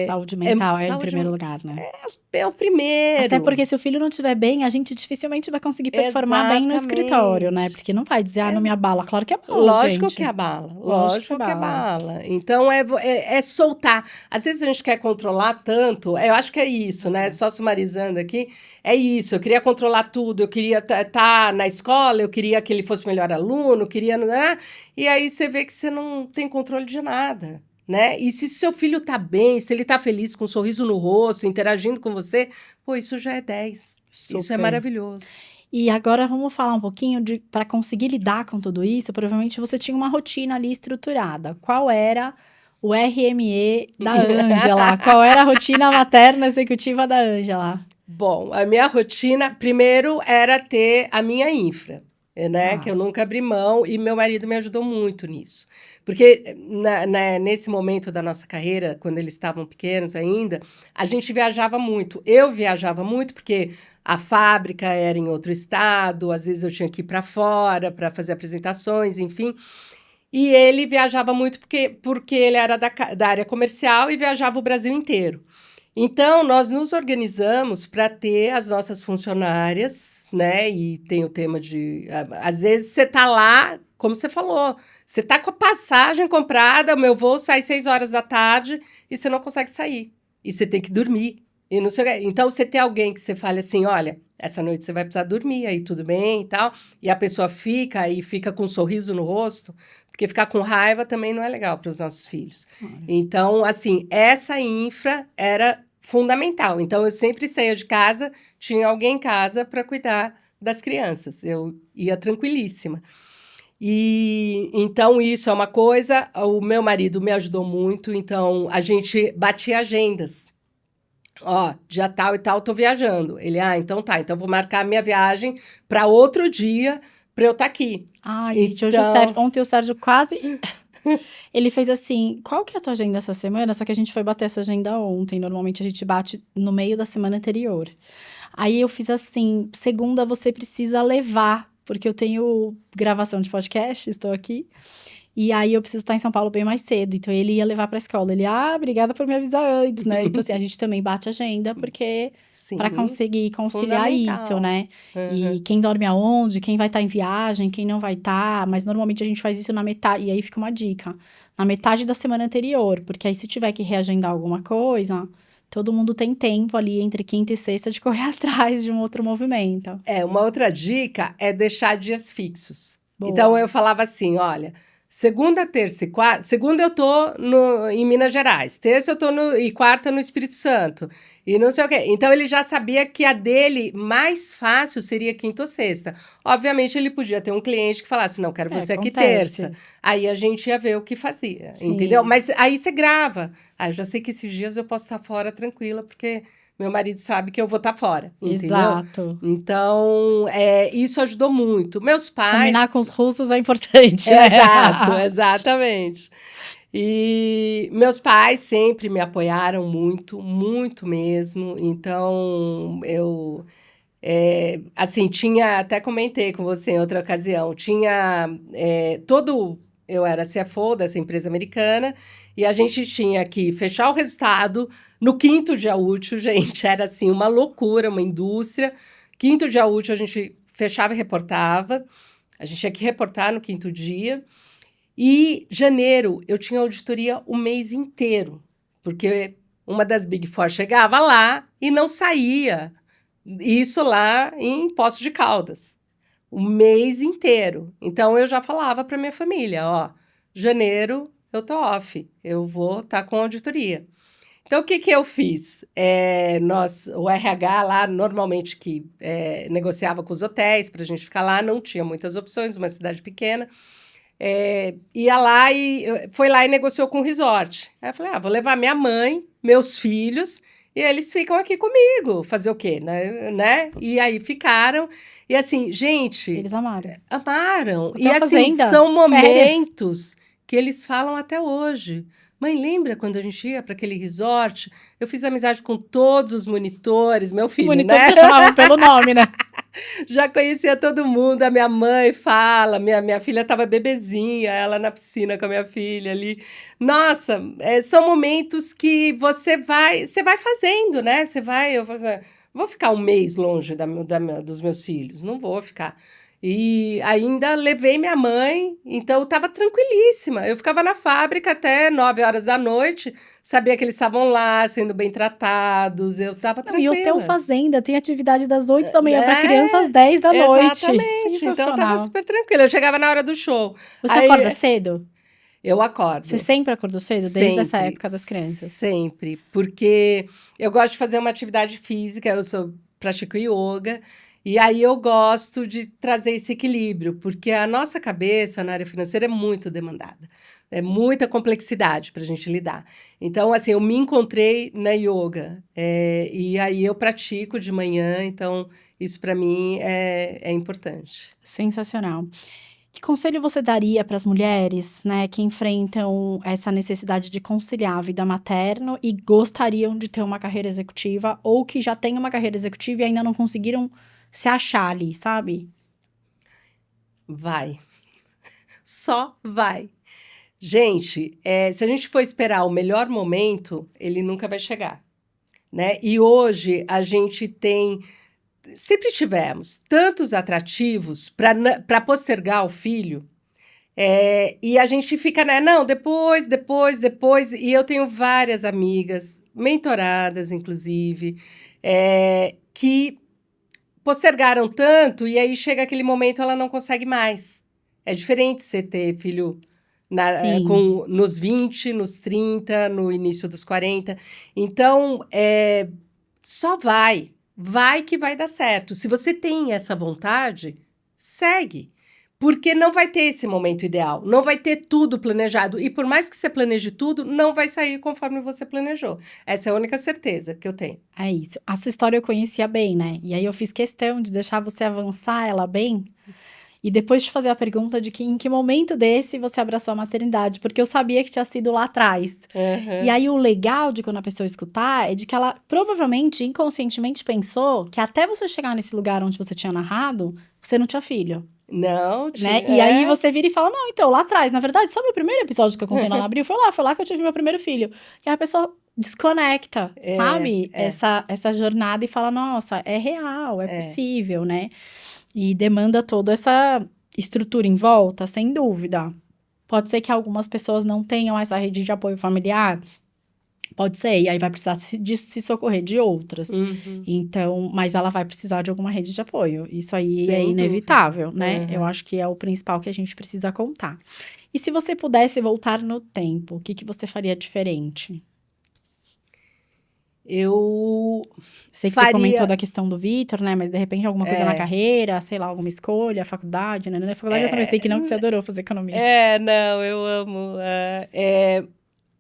Saúde mental é em Saúde primeiro lugar, né? é o Até primeiro. porque se o filho não estiver bem, a gente dificilmente vai conseguir performar bem no escritório, né? Exatamente. Porque não vai dizer, não me abala. Claro que abala, Lógico que gente. abala, Lógico que lógico que abala. abala. Então, é soltar. Às vezes a gente quer controlar tanto, eu acho que é isso, né? Só sumarizando aqui, é isso. Eu queria controlar tudo, eu queria estar na escola, eu queria que ele fosse melhor aluno, queria, né? E aí você vê que você não tem controle de nada, né? E se seu filho está bem, se ele está feliz, com um sorriso no rosto, interagindo com você, pô, isso já é 10. Isso é Super. maravilhoso. E agora vamos falar um pouquinho de, para conseguir lidar com tudo isso, provavelmente você tinha uma rotina ali estruturada. Qual era o RME da Ângela? Qual era a rotina materna executiva da Ângela? Bom, a minha rotina, primeiro, era ter a minha infra, né? Que eu nunca abri mão e meu marido me ajudou muito nisso. Porque nesse momento da nossa carreira, quando eles estavam pequenos ainda, a gente viajava muito. Eu viajava muito porque a fábrica era em outro estado, às vezes eu tinha que ir para fora para fazer apresentações, enfim. E ele viajava muito porque ele era da área comercial e viajava o Brasil inteiro. Então, nós nos organizamos para ter as nossas funcionárias, né? E tem o tema de... Às vezes, você está lá, como você falou, você está com a passagem comprada, o meu voo sai 6 horas da tarde e você não consegue sair. E você tem que dormir, e não sei o quê. Então, você tem alguém que você fale assim, olha, essa noite você vai precisar dormir, aí tudo bem e tal, e a pessoa fica com um sorriso no rosto, porque ficar com raiva também não é legal para os nossos filhos. Claro. Então, assim, essa infra era fundamental. Então, eu sempre saía de casa, tinha alguém em casa para cuidar das crianças. Eu ia tranquilíssima. E então isso é uma coisa, o meu marido me ajudou muito, então a gente batia agendas. Ó, dia tal e tal, tô viajando. Ele, então tá, então vou marcar a minha viagem para outro dia para eu estar aqui. Ai, gente, Então, ontem o Sérgio quase. Ele fez assim: qual que é a tua agenda essa semana? Só que a gente foi bater essa agenda ontem. Normalmente a gente bate no meio da semana anterior. Aí eu fiz assim: segunda você precisa levar, porque eu tenho gravação de podcast, estou aqui. E aí eu preciso estar em São Paulo bem mais cedo. Então ele ia levar pra escola. Ele, obrigada por me avisar antes, né? Então assim, a gente também bate agenda, porque para sim, conseguir conciliar isso, fundamental. né? Aham. E quem dorme aonde, quem vai estar em viagem, quem não vai estar. Mas normalmente a gente faz isso na metade. E aí fica uma dica: na metade da semana anterior, porque aí se tiver que reagendar alguma coisa, todo mundo tem tempo ali entre quinta e sexta de correr atrás de um outro movimento. Uma outra dica é deixar dias fixos. Então Boa. eu falava assim, olha, segunda, terça e quarta, segunda eu tô em Minas Gerais, terça eu tô e quarta no Espírito Santo, e não sei o quê. Então ele já sabia que a dele mais fácil seria quinta ou sexta. Obviamente ele podia ter um cliente que falasse, não, quero você aqui terça. Acontece. Aí a gente ia ver o que fazia, entendeu? Sim. Mas aí você grava. Eu já sei que esses dias eu posso estar fora tranquila, porque meu marido sabe que eu vou estar fora, entendeu? Exato. Então, isso ajudou muito. Meus Combinar com pais. os russos é importante, né? Exato, exatamente. E meus pais sempre me apoiaram muito, muito mesmo. Então, assim, até comentei com você em outra ocasião, eu era CFO dessa empresa americana e a gente tinha que fechar o resultado no quinto dia útil, gente, era assim uma loucura, uma indústria. Quinto dia útil a gente fechava e reportava, a gente tinha que reportar no quinto dia. E janeiro eu tinha auditoria o mês inteiro, porque uma das Big Four chegava lá e não saía. Isso lá em Poços de Caldas, o mês inteiro. Então eu já falava para minha família, ó, janeiro eu tô off, eu vou estar com auditoria. Então o que que eu fiz? O RH lá normalmente que negociava com os hotéis para a gente ficar lá, não tinha muitas opções, uma cidade pequena. Ia lá e foi lá e negociou com o resort. Aí eu falei, vou levar minha mãe, meus filhos, e eles ficam aqui comigo. Fazer o quê, né? E aí ficaram. E assim, gente, Eles amaram. amaram. E Hotel assim, Fazenda, são férias. momentos que eles falam até hoje. Mãe, lembra quando a gente ia para aquele resort? Eu fiz amizade com todos os monitores, meu Os filho, monitores né? já chamavam pelo nome, né? Já conhecia todo mundo. A minha mãe fala, minha filha estava bebezinha, ela na piscina com a minha filha ali. Nossa, são momentos que você vai fazendo, né? Eu falo assim, vou ficar um mês longe dos meus filhos, não vou ficar. E ainda levei minha mãe, então eu estava tranquilíssima. Eu ficava na fábrica até 9 horas da noite, sabia que eles estavam lá, sendo bem tratados, eu estava Não, e Hotel tranquila. Fazenda tem atividade das 8 da manhã para criança às É, 10 da noite. exatamente. Então eu tava Sensacional. super tranquila. Eu chegava na hora do show. Você acorda Aí cedo? eu Você acordo. sempre acordou cedo, desde essa Sempre, época das crianças? sempre. Porque eu gosto de fazer uma atividade física, pratico yoga. E aí eu gosto de trazer esse equilíbrio, porque a nossa cabeça na área financeira é muito demandada. É muita complexidade para a gente lidar. Então, assim, eu me encontrei na yoga. E aí eu pratico de manhã, então isso para mim é importante. Sensacional. Que conselho você daria para as mulheres, né, que enfrentam essa necessidade de conciliar a vida materna e gostariam de ter uma carreira executiva, ou que já têm uma carreira executiva e ainda não conseguiram se achar ali, sabe? Vai. Só vai. Gente, se a gente for esperar o melhor momento, ele nunca vai chegar, né? E hoje a gente sempre tivemos tantos atrativos para postergar o filho, E a gente fica, né? Não, depois. E eu tenho várias amigas, mentoradas, inclusive, que postergaram tanto e aí chega aquele momento ela não consegue mais. É diferente você ter filho Sim. nos 20, nos 30, no início dos 40. Então, só vai. Vai que vai dar certo. Se você tem essa vontade, segue. Porque não vai ter esse momento ideal, não vai ter tudo planejado. E por mais que você planeje tudo, não vai sair conforme você planejou. Essa é a única certeza que eu tenho. É isso. A sua história eu conhecia bem, né? E aí eu fiz questão de deixar você avançar ela bem. E depois de fazer a pergunta de que em que momento desse você abraçou a maternidade, porque eu sabia que tinha sido lá atrás. E Uhum. aí o legal de quando a pessoa escutar é de que ela provavelmente, inconscientemente pensou que até você chegar nesse lugar onde você tinha narrado, você não tinha filho, Não, né? tinha. E aí você vira e fala, não, então, lá atrás, na verdade, sabe o primeiro episódio que eu contei lá na Abril? Foi lá que eu tive meu primeiro filho. E aí a pessoa desconecta, É, sabe? é, Essa jornada e fala, nossa, é real, é é. possível, né? E demanda toda essa estrutura em volta, sem dúvida. Pode ser que algumas pessoas não tenham essa rede de apoio familiar, pode ser, e aí vai precisar se socorrer de outras. Uhum. Então, mas ela vai precisar de alguma rede de apoio. Isso aí é Sem dúvida. inevitável, né? Eu Uhum. acho que é o principal que a gente precisa contar. E se você pudesse voltar no tempo, o que que você faria diferente? Eu Sei que você comentou faria. da questão do Vitor, né? Mas de repente alguma coisa na É, carreira, sei lá, alguma escolha, faculdade, né? Na faculdade eu também sei que não, que você adorou fazer economia. não, eu amo.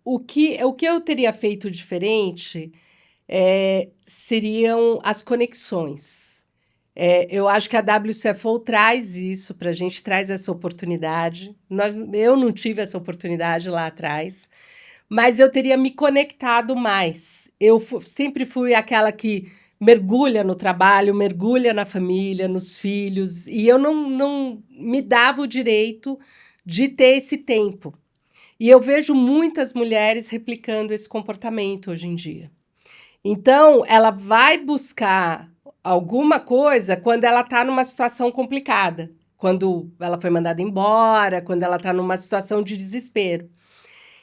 O que eu teria feito diferente seriam as conexões. Eu acho que a WCFO traz isso para a gente, traz essa oportunidade. Eu não tive essa oportunidade lá atrás, mas eu teria me conectado mais. Sempre fui aquela que mergulha no trabalho, mergulha na família, nos filhos, e eu não me dava o direito de ter esse tempo. E eu vejo muitas mulheres replicando esse comportamento hoje em dia. Então, ela vai buscar alguma coisa quando ela está numa situação complicada, quando ela foi mandada embora, quando ela está numa situação de desespero.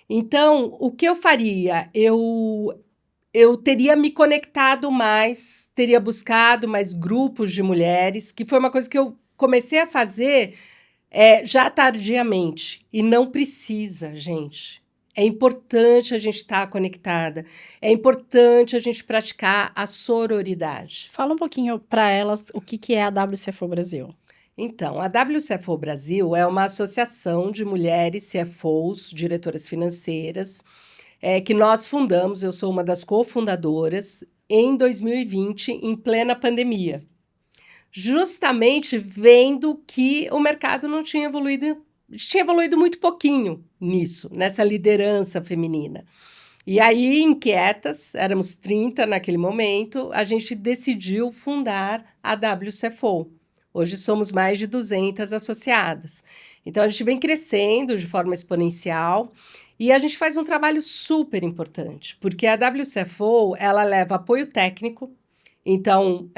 Então, o que eu faria? Eu teria me conectado mais, teria buscado mais grupos de mulheres, que foi uma coisa que eu comecei a fazer já tardiamente. E não precisa, gente. É importante a gente estar conectada. É importante a gente praticar a sororidade. Fala um pouquinho para elas o que que é a WCFO Brasil. Então, a WCFO Brasil é uma associação de mulheres CFOs, diretoras financeiras, que nós fundamos, eu sou uma das cofundadoras, em 2020, em plena pandemia. Justamente vendo que o mercado não tinha evoluído muito pouquinho nisso, nessa liderança feminina. E aí, inquietas, éramos 30 naquele momento, a gente decidiu fundar a WCFO. Hoje somos mais de 200 associadas. Então, a gente vem crescendo de forma exponencial e a gente faz um trabalho super importante, porque a WCFO, ela leva apoio técnico. Então,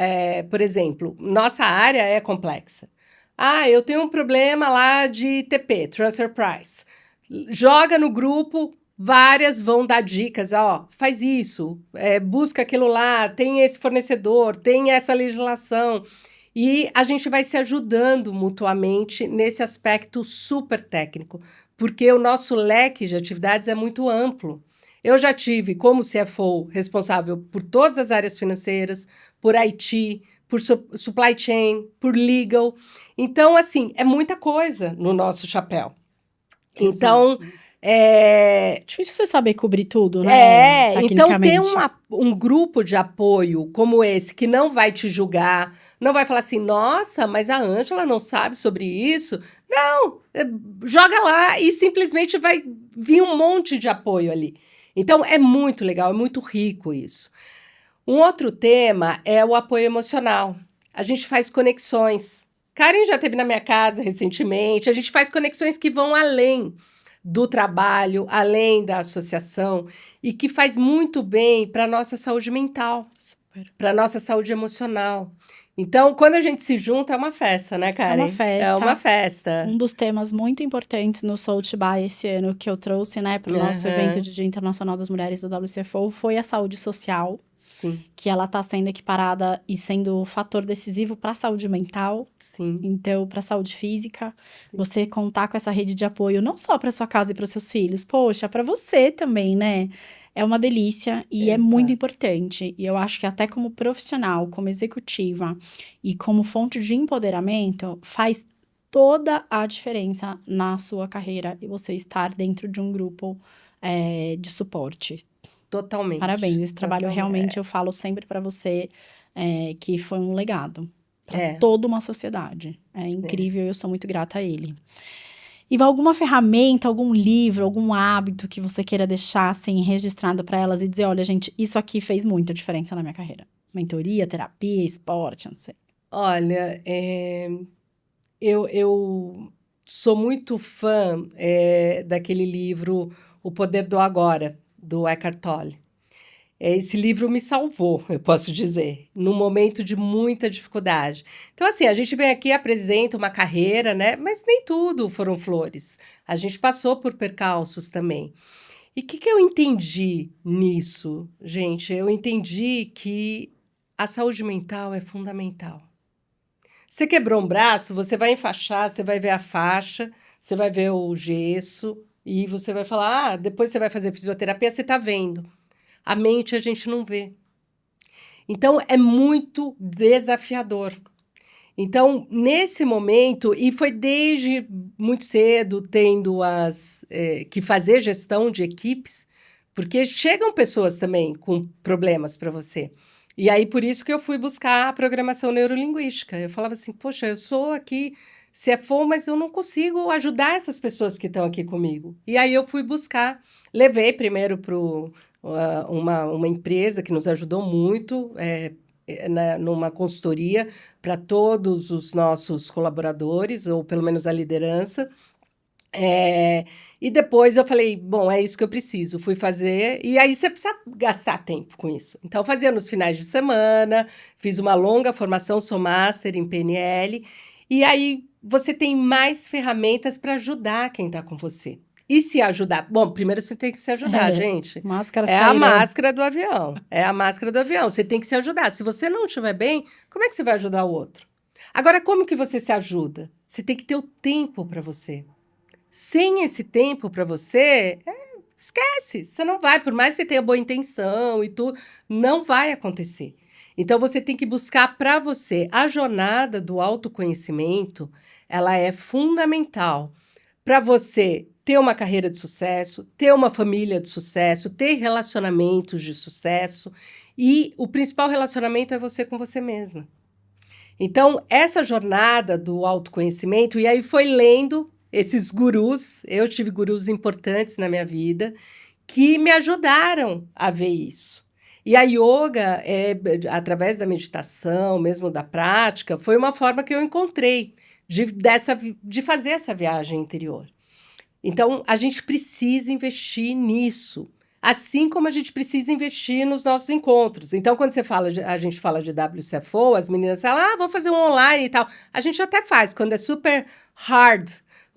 por exemplo, nossa área é complexa. Ah, eu tenho um problema lá de TP, Transfer Price. Joga no grupo, várias vão dar dicas, ó, faz isso, busca aquilo lá, tem esse fornecedor, tem essa legislação. E a gente vai se ajudando mutuamente nesse aspecto super técnico, porque o nosso leque de atividades é muito amplo. Eu já tive, como CFO, responsável por todas as áreas financeiras, por IT, por supply chain, por legal. Então, assim, é muita coisa no nosso chapéu. Então, Exato. é, Difícil você saber cobrir tudo, né? então ter Tecnicamente. um grupo de apoio como esse, que não vai te julgar, não vai falar assim, nossa, mas a Ângela não sabe sobre isso. Não, joga lá e simplesmente vai vir um monte de apoio ali. Então, é muito legal, é muito rico isso. Um outro tema é o apoio emocional. A gente faz conexões. Karen já esteve na minha casa recentemente. A gente faz conexões que vão além do trabalho, além da associação, e que faz muito bem para a nossa saúde mental, Super. para a nossa saúde emocional. Então, quando a gente se junta, é uma festa, né, É uma Karen? É festa. uma festa. Um dos temas muito importantes no Soul to Buy esse ano que eu trouxe, né, para o nosso evento de Dia Internacional das Mulheres do WCFO foi a saúde social, Sim, que ela está sendo equiparada e sendo fator decisivo para a saúde mental, sim, então para a saúde física. sim. Você contar com essa rede de apoio não só para sua casa e para os seus filhos, poxa, para você também, né? É uma delícia e é muito Exato. importante. E eu acho que até como profissional, como executiva e como fonte de empoderamento, faz toda a diferença na sua carreira e você estar dentro de um grupo de suporte. Totalmente. Parabéns, esse trabalho Totalmente. realmente eu falo sempre para você que foi um legado para É. toda uma sociedade. É incrível e eu sou muito grata a ele. E alguma ferramenta, algum livro, algum hábito que você queira deixar assim registrado para elas e dizer, olha, gente, isso aqui fez muita diferença na minha carreira. Mentoria, terapia, esporte, não sei. Olha, eu sou muito fã daquele livro O Poder do Agora, do Eckhart Tolle. Esse livro me salvou, eu posso dizer, num momento de muita dificuldade. Então, assim, a gente vem aqui, apresenta uma carreira, né? Mas nem tudo foram flores. A gente passou por percalços também. E o que eu entendi nisso, gente? Eu entendi que a saúde mental é fundamental. Você quebrou um braço, você vai enfaixar, você vai ver a faixa, você vai ver o gesso, e você vai falar, depois você vai fazer fisioterapia, você está vendo. A mente a gente não vê. Então, é muito desafiador. Então, nesse momento, e foi desde muito cedo tendo que fazer gestão de equipes, porque chegam pessoas também com problemas para você. E aí, por isso que eu fui buscar a programação neurolinguística. Eu falava assim, poxa, eu sou aqui CFO, mas eu não consigo ajudar essas pessoas que estão aqui comigo. E aí eu fui buscar, levei primeiro para uma empresa que nos ajudou muito, numa consultoria para todos os nossos colaboradores, ou pelo menos a liderança. E depois eu falei, bom, é isso que eu preciso. Fui fazer, e aí você precisa gastar tempo com isso. Então, eu fazia nos finais de semana, fiz uma longa formação, sou master em PNL, e aí você tem mais ferramentas para ajudar quem está com você. E se ajudar? Bom, primeiro você tem que se ajudar, gente. Máscaras É a cairão. máscara do avião. É a máscara do avião. Você tem que se ajudar. Se você não estiver bem, como é que você vai ajudar o outro? Agora, como que você se ajuda? Você tem que ter o tempo para você. Sem esse tempo para você, esquece. Você não vai, por mais que você tenha boa intenção e tudo, não vai acontecer. Então, você tem que buscar para você. A jornada do autoconhecimento, ela é fundamental para você ter uma carreira de sucesso, ter uma família de sucesso, ter relacionamentos de sucesso. E o principal relacionamento é você com você mesma. Então, essa jornada do autoconhecimento, e aí foi lendo esses gurus, eu tive gurus importantes na minha vida, que me ajudaram a ver isso. E a yoga, através da meditação, mesmo da prática, foi uma forma que eu encontrei de fazer essa viagem interior. Então, a gente precisa investir nisso. Assim como a gente precisa investir nos nossos encontros. Então, quando a gente fala de WCFO, as meninas falam, vou fazer um online e tal. A gente até faz, quando é super hard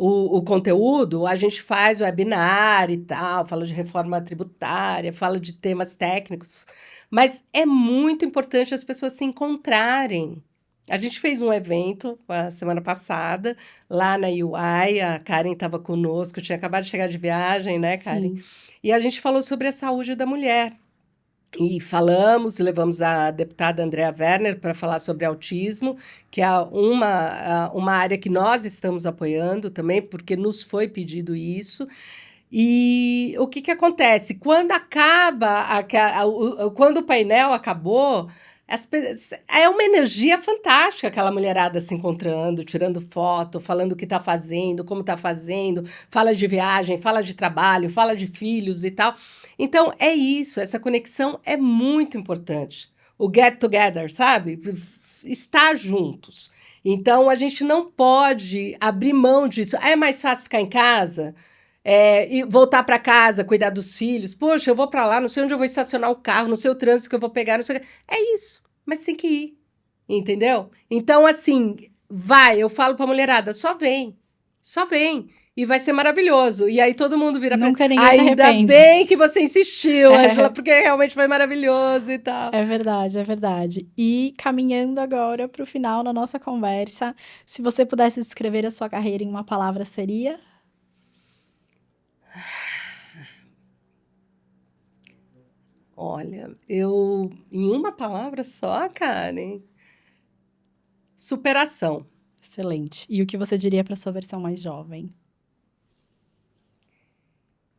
o conteúdo, a gente faz o webinar e tal, fala de reforma tributária, fala de temas técnicos. Mas é muito importante as pessoas se encontrarem. A gente fez um evento a semana passada, lá na UI, a Karen estava conosco, tinha acabado de chegar de viagem, né, Karen? Sim. E a gente falou sobre a saúde da mulher. E levamos a deputada Andrea Werner para falar sobre autismo, que é uma área que nós estamos apoiando também, porque nos foi pedido isso. E o que acontece? Quando quando o painel acabou, é uma energia fantástica aquela mulherada se encontrando, tirando foto, falando o que está fazendo, como está fazendo, fala de viagem, fala de trabalho, fala de filhos e tal. Então, é isso, essa conexão é muito importante. O get together, sabe? Estar juntos. Então, a gente não pode abrir mão disso. É mais fácil ficar em casa? E voltar para casa, cuidar dos filhos. Poxa, eu vou para lá, não sei onde eu vou estacionar o carro, não sei o trânsito que eu vou pegar, não sei o que. É isso, mas tem que ir. entendeu? Então, assim, eu falo pra mulherada, só vem, e vai ser maravilhoso. E aí todo mundo vira Nunca ninguém se ainda arrepende. bem que você insistiu, É. Ângela, porque realmente foi maravilhoso e tal. É verdade, é verdade. E caminhando agora para o final da nossa conversa, se você pudesse descrever a sua carreira em uma palavra, seria? Olha, em uma palavra só, Karen, superação. Excelente. E o que você diria para sua versão mais jovem?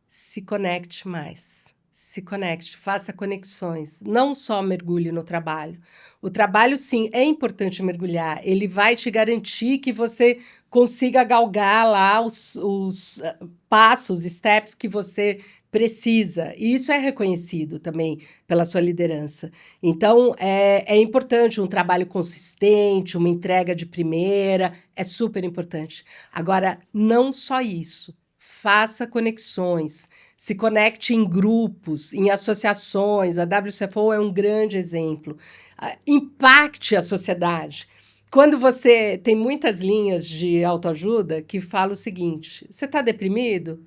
Se conecte mais. Se conecte, faça conexões. Não só mergulhe no trabalho. O trabalho, sim, é importante mergulhar. Ele vai te garantir que você consiga galgar lá os passos, steps que você precisa. E isso é reconhecido também pela sua liderança. Então, é importante um trabalho consistente, uma entrega de primeira, é super importante. Agora, não só isso. Faça conexões, se conecte em grupos, em associações. A WCFO é um grande exemplo. Impacte a sociedade. Quando você tem muitas linhas de autoajuda que falam o seguinte: você está deprimido?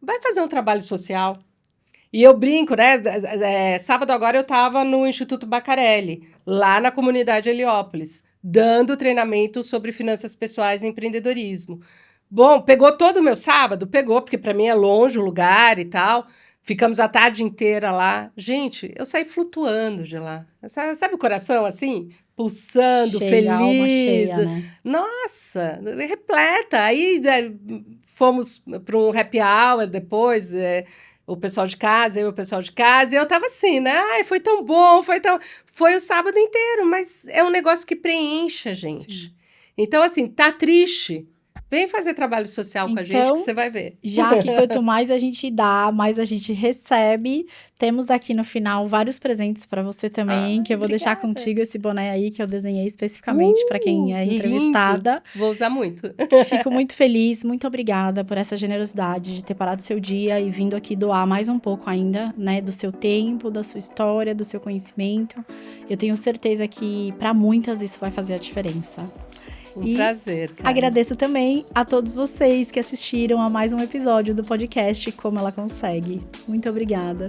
Vai fazer um trabalho social. E eu brinco, né? Sábado agora eu estava no Instituto Bacarelli, lá na comunidade Heliópolis, dando treinamento sobre finanças pessoais e empreendedorismo. Bom, pegou todo o meu sábado? Pegou, porque para mim é longe o lugar e tal. Ficamos a tarde inteira lá. Gente, eu saí flutuando de lá. Sabe o coração assim? Pulsando, Cheia, alma feliz. cheia, né? Nossa, repleta. Aí fomos para um happy hour depois, o pessoal de casa, eu e o pessoal de casa, e eu tava assim, né? Ai, foi tão bom, Foi o sábado inteiro, mas é um negócio que preenche a gente. Sim. Então, assim, tá triste? Vem fazer trabalho social com a gente que Então, você vai ver. já que quanto mais a gente dá, mais a gente recebe, temos aqui no final vários presentes para você também, que eu vou deixar Obrigada. contigo esse boné aí que eu desenhei especificamente para quem é Lindo. entrevistada. Vou usar muito. Fico muito feliz, muito obrigada por essa generosidade de ter parado o seu dia e vindo aqui doar mais um pouco ainda, né, do seu tempo, da sua história, do seu conhecimento. Eu tenho certeza que para muitas isso vai fazer a diferença. Um prazer, cara. Agradeço também a todos vocês que assistiram a mais um episódio do podcast Como Ela Consegue. Muito obrigada.